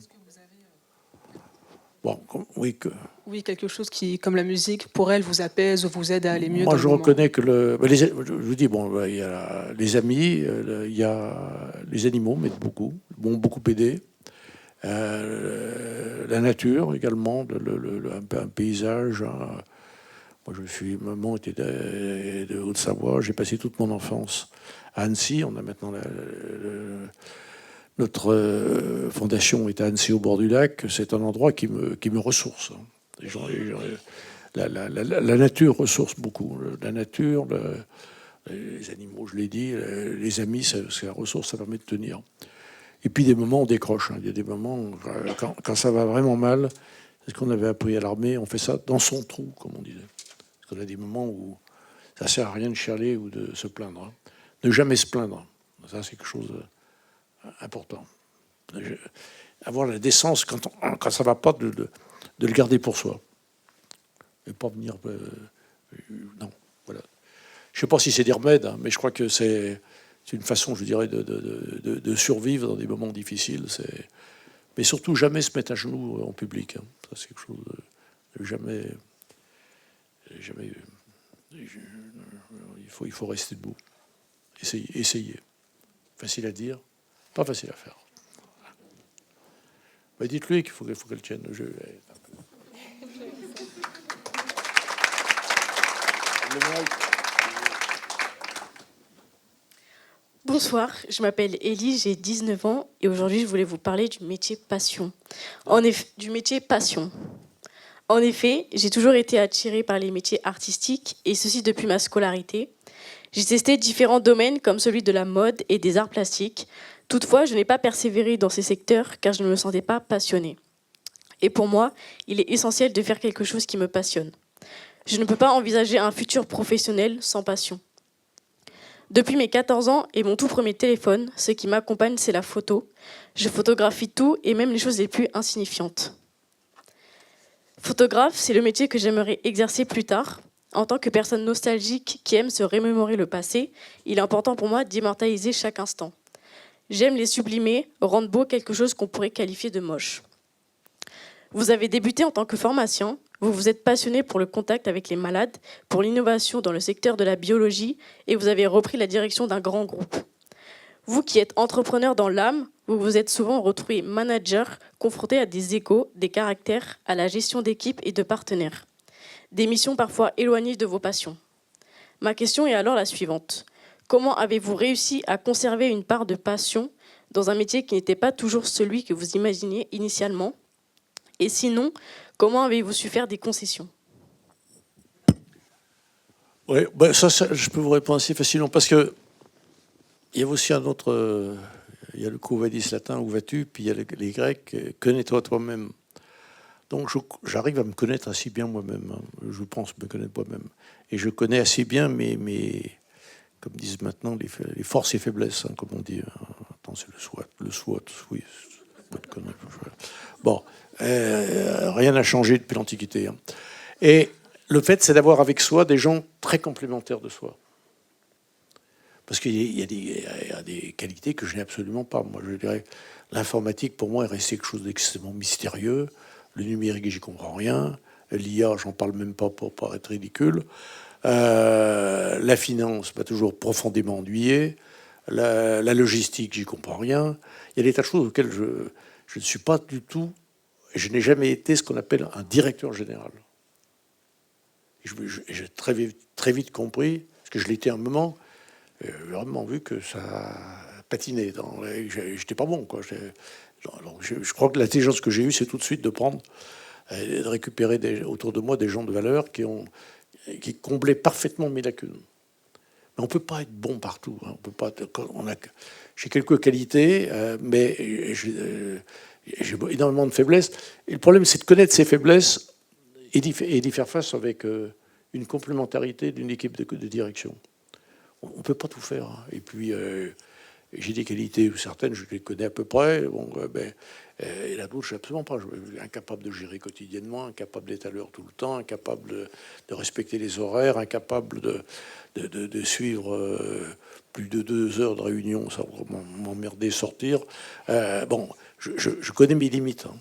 Bon, oui, oui, quelque chose qui, comme la musique, pour elle, vous apaise ou vous aide à aller mieux. Moi, je reconnais que je vous dis, il y a les amis, il y a les animaux, mais m'ont beaucoup aidé. La nature également, un paysage. Moi, maman était de Haute-Savoie. J'ai passé toute mon enfance à Annecy. On a maintenant notre fondation est à Annecy au bord du lac. C'est un endroit qui me ressource. La nature ressource beaucoup. La nature, les animaux, je l'ai dit, les amis, c'est la ressource, ça permet de tenir. Et puis des moments on décroche. Il y a des moments quand ça va vraiment mal. C'est ce qu'on avait appris à l'armée. On fait ça dans son trou, comme on disait. Parce qu'on a des moments où ça sert à rien de chialer ou de se plaindre. Ne jamais se plaindre. Ça, c'est quelque chose d'important. Avoir la décence, quand ça ne va pas, de le garder pour soi. Et pas venir... non, voilà. Je ne sais pas si c'est des remèdes, mais je crois que c'est une façon, je dirais, de survivre dans des moments difficiles. Mais surtout, jamais se mettre à genoux en public. Ça, c'est quelque chose de jamais... Il faut rester debout. Essayer. Facile à dire, pas facile à faire. Bah, dites-lui qu'il faut qu'elle tienne le jeu. Bonsoir, je m'appelle Élie, j'ai 19 ans et aujourd'hui je voulais vous parler du métier passion. Du métier passion. En effet, j'ai toujours été attirée par les métiers artistiques et ceci depuis ma scolarité. J'ai testé différents domaines comme celui de la mode et des arts plastiques. Toutefois, je n'ai pas persévéré dans ces secteurs car je ne me sentais pas passionnée. Et pour moi, il est essentiel de faire quelque chose qui me passionne. Je ne peux pas envisager un futur professionnel sans passion. Depuis mes 14 ans et mon tout premier téléphone, ce qui m'accompagne, c'est la photo. Je photographie tout et même les choses les plus insignifiantes. Photographe, c'est le métier que j'aimerais exercer plus tard. En tant que personne nostalgique qui aime se remémorer le passé, il est important pour moi d'immortaliser chaque instant. J'aime les sublimer, rendre beau quelque chose qu'on pourrait qualifier de moche. Vous avez débuté en tant que pharmacien, vous vous êtes passionné pour le contact avec les malades, pour l'innovation dans le secteur de la biologie et vous avez repris la direction d'un grand groupe. Vous qui êtes entrepreneur dans l'âme, vous vous êtes souvent retrouvé manager, confronté à des égos, des caractères, à la gestion d'équipes et de partenaires. Des missions parfois éloignées de vos passions. Ma question est alors la suivante. Comment avez-vous réussi à conserver une part de passion dans un métier qui n'était pas toujours celui que vous imaginiez initialement ? Et sinon, comment avez-vous su faire des concessions ? Oui, ça, je peux vous répondre assez facilement parce que il y a aussi un autre. Il y a le Quo Vadis latin, où vas-tu, puis il y a les Grecs, connais-toi toi-même. Donc j'arrive à me connaître assez bien moi-même. Je pense me connaître moi-même. Et je connais assez bien mes comme disent maintenant, les forces et faiblesses, comme on dit. Attends, c'est le SWOT, oui. Bon, rien n'a changé depuis l'Antiquité. Et le fait, c'est d'avoir avec soi des gens très complémentaires de soi. Parce qu'il y a des qualités que je n'ai absolument pas. Moi, je dirais, l'informatique, pour moi, est resté quelque chose d'extrêmement mystérieux. Le numérique, j'y comprends rien. L'IA, j'en parle même pas pour paraître ridicule. La finance m'a toujours profondément ennuyé. La logistique, j'y comprends rien. Il y a des tas de choses auxquelles je ne suis pas du tout... Je n'ai jamais été ce qu'on appelle un directeur général. Et j'ai très vite compris, parce que je l'étais un moment, vraiment vu que ça patinait. J'étais pas bon, quoi. Donc je crois que l'intelligence que j'ai eue, c'est tout de suite de prendre, de récupérer autour de moi des gens de valeur qui comblaient parfaitement mes lacunes. Mais on peut pas être bon partout. Hein. On peut pas. J'ai quelques qualités, mais j'ai énormément de faiblesses. Et le problème, c'est de connaître ces faiblesses et d'y faire face avec une complémentarité d'une équipe de direction. On peut pas tout faire. Hein. Et puis, j'ai des qualités, certaines, je les connais à peu près. Bon, et la d'autres, je ne sais absolument pas. Je suis incapable de gérer quotidiennement, incapable d'être à l'heure tout le temps, incapable de respecter les horaires, incapable de suivre plus de 2 heures de réunion, ça va m'emmerder sortir. Bon, je connais mes limites. Hein.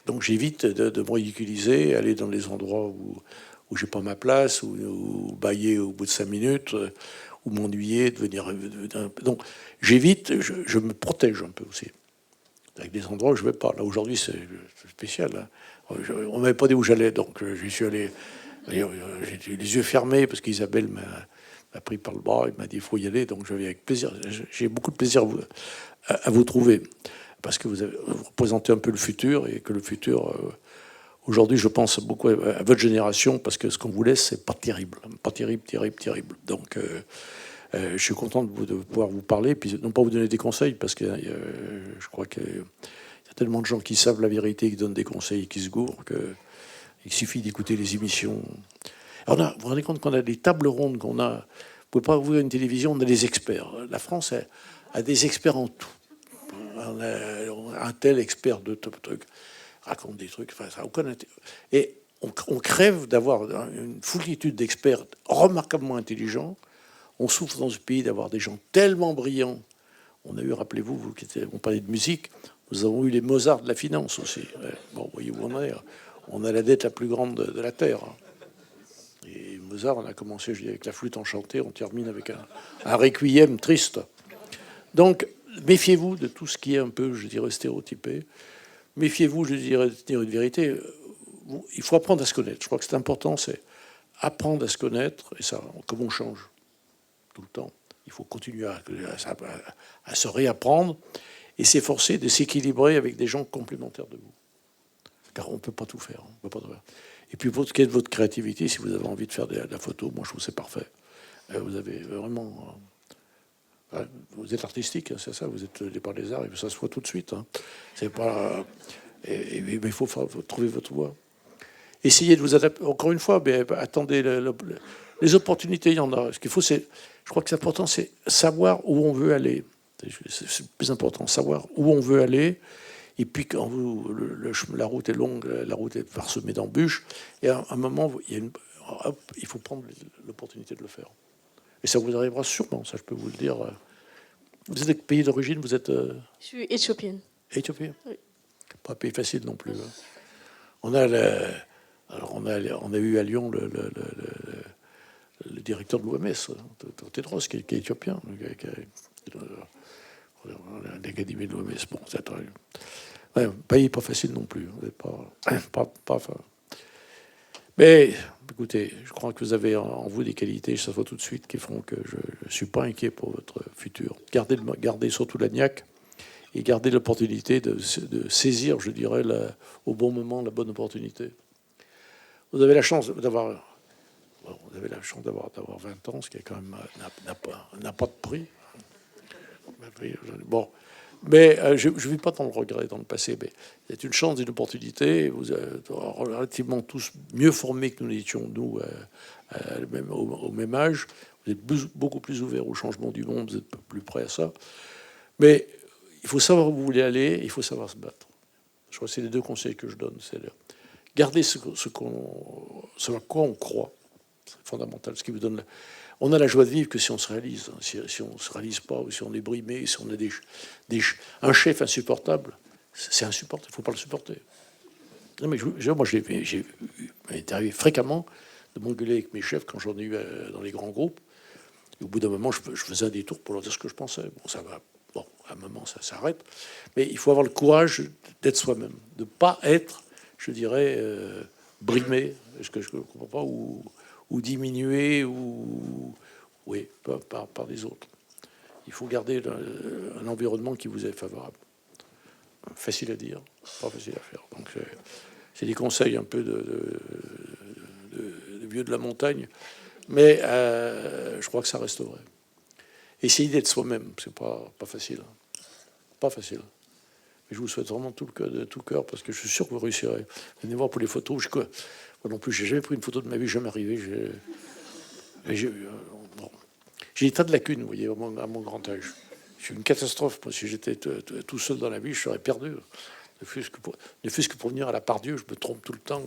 Donc j'évite de me ridiculiser, aller dans les endroits où j'ai pas ma place, ou bailler au bout de 5 minutes, ou m'ennuyer, donc j'évite, je me protège un peu aussi. Avec des endroits où je ne vais pas. Là, aujourd'hui, c'est spécial. Hein. On ne m'avait pas dit où j'allais, donc j'y suis allé. J'ai les yeux fermés parce qu'Isabelle m'a pris par le bras, il m'a dit il faut y aller, donc je vais avec plaisir. J'ai beaucoup de plaisir à vous trouver, parce que vous représentez un peu le futur, et que le futur, aujourd'hui, je pense beaucoup à votre génération, parce que ce qu'on vous laisse, c'est pas terrible. Pas terrible. Donc, je suis content de pouvoir vous parler, puis non pas vous donner des conseils, parce que je crois qu'il y a tellement de gens qui savent la vérité, qui donnent des conseils, qui se gourrent, qu'il suffit d'écouter les émissions. Alors vous vous rendez compte qu'on a des tables rondes, vous ne pouvez pas ouvrir une télévision, on a des experts. La France a des experts en tout. On a un tel expert de trucs, raconte des trucs, enfin, ça n'a aucun intérêt. Et on crève d'avoir une foultitude d'experts remarquablement intelligents. On souffre dans ce pays d'avoir des gens tellement brillants. On a eu, rappelez-vous, vous qui on parlait de musique, nous avons eu les Mozart de la finance aussi. Bon, voyez où on est. On a la dette la plus grande de la Terre. Et Mozart, on a commencé, je dis, avec la flûte enchantée, on termine avec un requiem triste. Donc, méfiez-vous de tout ce qui est un peu, je dirais, stéréotypé. méfiez-vous, je dirais, de dire une vérité. Il faut apprendre à se connaître. Je crois que c'est important, c'est apprendre à se connaître, et ça, comme on change tout le temps, il faut continuer à se réapprendre et s'efforcer de s'équilibrer avec des gens complémentaires de vous. Car on ne peut pas tout faire. On peut pas tout faire. Et puis, pour ce qui est de votre créativité, si vous avez envie de faire de la photo, moi, je trouve que c'est parfait. Vous avez vraiment... Vous êtes artistique, hein, c'est ça, vous êtes par les arts, et ça se voit tout de suite. Hein. C'est pas... Mais il faut trouver votre voie. Essayez de vous adapter. Encore une fois, mais attendez, les opportunités, il y en a. Ce qu'il faut, c'est... Je crois que c'est important, c'est savoir où on veut aller. C'est le plus important, savoir où on veut aller. Et puis, quand la route est longue, la route est parsemée d'embûches, et à un moment, il faut prendre l'opportunité de le faire. Et ça vous arrivera sûrement, ça je peux vous le dire. Vous êtes de quel pays d'origine? Vous êtes Je suis éthiopienne. Éthiopien? Oui. Pas un pays facile non plus. On a eu à Lyon le directeur de l'OMS, Tedros, qui est éthiopien, l'académie de l'OMS. Bon, c'est un pays pas facile non plus. Mais écoutez, je crois que vous avez en vous des qualités, ça se voit tout de suite, qui font que je ne suis pas inquiet pour votre futur. Gardez surtout la niaque et gardez l'opportunité de saisir, je dirais, au bon moment, la bonne opportunité. Vous avez la chance d'avoir 20 ans, ce qui est quand même n'a pas de prix. Bon. Mais je ne vis pas dans le regret, dans le passé. Mais c'est une chance, une opportunité. Vous êtes relativement tous mieux formés que nous l'étions, nous, au même âge. Vous êtes beaucoup plus ouverts au changement du monde, vous êtes plus prêts à ça. Mais il faut savoir où vous voulez aller, il faut savoir se battre. Je crois que c'est les deux conseils que je donne. C'est garder ce à quoi on croit. C'est fondamental. Ce qui vous donne... On a la joie de vivre que si on se réalise. Si on ne se réalise pas, ou si on est brimé, si on a un chef insupportable, c'est insupportable. Il ne faut pas le supporter. Non, mais moi, j'ai été arrivé fréquemment de m'engueuler avec mes chefs quand j'en ai eu dans les grands groupes. Et au bout d'un moment, je faisais un détour pour leur dire ce que je pensais. Bon, ça va. Bon, à un moment, ça s'arrête. Mais il faut avoir le courage d'être soi-même, de ne pas être, je dirais, brimé. Est-ce que je ne comprends pas ou diminué par les autres. Il faut garder un environnement qui vous est favorable. Facile à dire, pas facile à faire. Donc c'est des conseils un peu de vieux de la montagne, mais je crois que ça reste vrai. Essayez d'être soi-même, c'est pas facile. Pas facile. Mais je vous souhaite vraiment de tout cœur, parce que je suis sûr que vous réussirez. Venez voir pour les photos. Moi non plus, j'ai jamais pris une photo de ma vie, jamais arrivé. J'ai des tas de lacunes, vous voyez, à mon grand âge. C'est une catastrophe. Moi, si j'étais tout seul dans la vie, je serais perdu. Ne fût-ce que pour venir à la Pardieu, je me trompe tout le temps.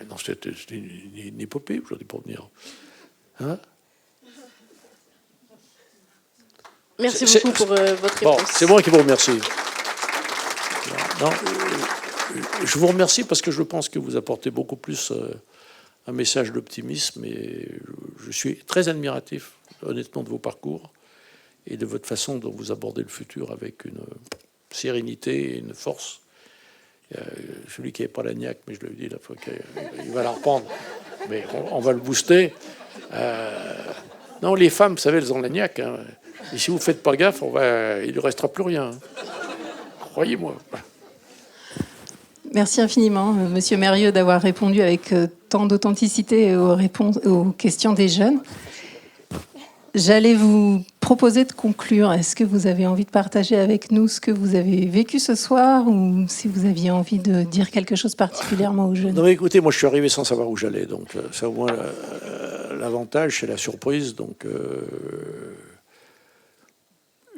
Non, c'est une épopée aujourd'hui pour venir. Hein? Merci beaucoup pour votre réponse. Bon, c'est moi qui vous remercie. Non, je vous remercie parce que je pense que vous apportez beaucoup plus un message d'optimisme, et je suis très admiratif, honnêtement, de vos parcours et de votre façon dont vous abordez le futur avec une sérénité et une force. Celui qui n'est pas la niaque, mais je le dis la fois qu'il va la reprendre, mais on va le booster. Non, les femmes, vous savez, elles ont la niaque. Hein. Et si vous ne faites pas gaffe, il ne restera plus rien. Croyez-moi. Merci infiniment, Monsieur Mérieux, d'avoir répondu avec tant d'authenticité aux questions des jeunes. J'allais vous proposer de conclure. Est-ce que vous avez envie de partager avec nous ce que vous avez vécu ce soir, ou si vous aviez envie de dire quelque chose particulièrement aux jeunes? Non, mais écoutez, moi je suis arrivé sans savoir où j'allais, donc ça au moins l'avantage, c'est la surprise. Donc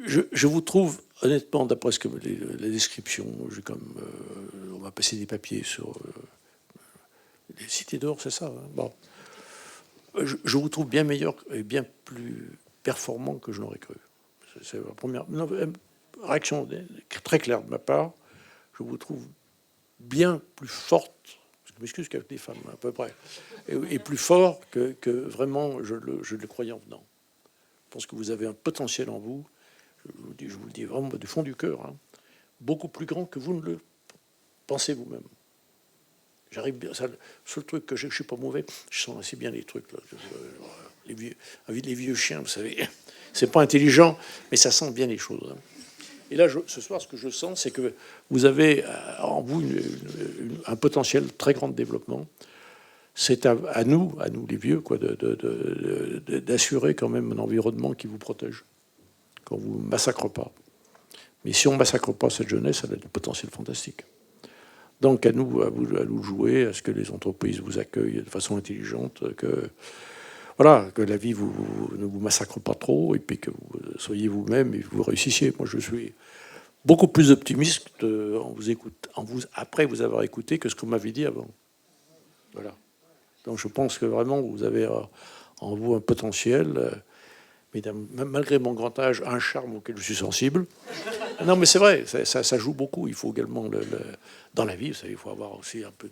je vous trouve honnêtement, d'après ce que la description, on m'a passé des papiers sur les cités d'or, c'est ça. Hein, bon, je vous trouve bien meilleur et bien plus performant que je n'aurais cru. C'est la première réaction très claire de ma part. Je vous trouve bien plus forte, je m'excuse qu'avec les femmes à peu près, et plus fort que vraiment je le croyais en venant. Je pense que vous avez un potentiel en vous. Je vous le dis vraiment du fond du cœur, hein, beaucoup plus grand que vous ne le pensez vous-même. J'arrive bien. Ça, le seul truc que je suis pas mauvais, je sens assez bien les trucs là. Les vieux chiens, vous savez, c'est pas intelligent, mais ça sent bien les choses. Et là, ce soir, ce que je sens, c'est que vous avez en vous un potentiel très grand de développement. C'est à nous les vieux, quoi, d'assurer quand même un environnement qui vous protège, qu'on vous massacre pas. Mais si on massacre pas cette jeunesse, elle a du potentiel fantastique. Donc à nous de jouer, à ce que les entreprises vous accueillent de façon intelligente, que la vie ne vous massacre pas trop, et puis que vous soyez vous-même et que vous réussissiez. Moi, je suis beaucoup plus optimiste après vous avoir écouté que ce que vous m'avez dit avant. Voilà. Donc je pense que vraiment vous avez en vous un potentiel, mais malgré mon grand âge, un charme auquel je suis sensible. Non, mais c'est vrai, ça joue beaucoup. Il faut également, dans la vie, vous savez, il faut avoir aussi un peu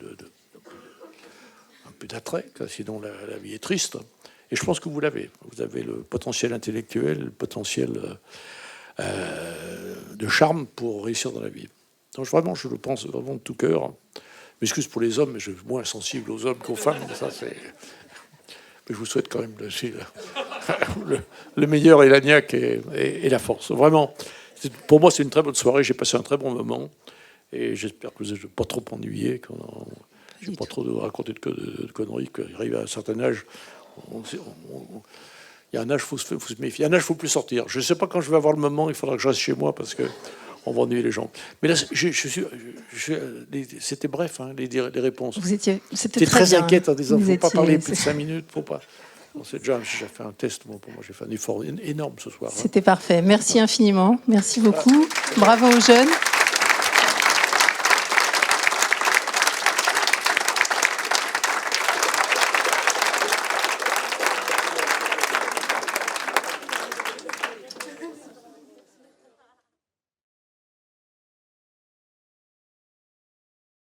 d'attrait, sinon la vie est triste. Et je pense que vous l'avez. Vous avez le potentiel intellectuel, le potentiel de charme pour réussir dans la vie. Donc vraiment, je le pense vraiment de tout cœur. Je m'excuse pour les hommes, mais je suis moins sensible aux hommes qu'aux femmes. Ça, c'est... Mais je vous souhaite quand même le meilleur et l'agnac et la force. Vraiment, pour moi, c'est une très bonne soirée. J'ai passé un très bon moment. Et j'espère que vous n'êtes pas trop ennuyés. Je n'ai pas trop de raconter de conneries. Qu'il arrive à un certain âge, il y a un âge, il faut se méfier. Il y a un âge, il ne faut plus sortir. Je ne sais pas quand je vais avoir le moment. Il faudra que je reste chez moi parce que on va ennuyer les gens. Mais là, c'était bref, hein, les réponses. C'était très bien. Inquiète en disant, il ne faut pas parler c'est... plus de 5 minutes. Faut pas. Bon, c'est déjà, j'ai fait un test. Bon, pour moi, j'ai fait un effort énorme ce soir. C'était parfait. Merci infiniment. Merci beaucoup. Bravo aux jeunes.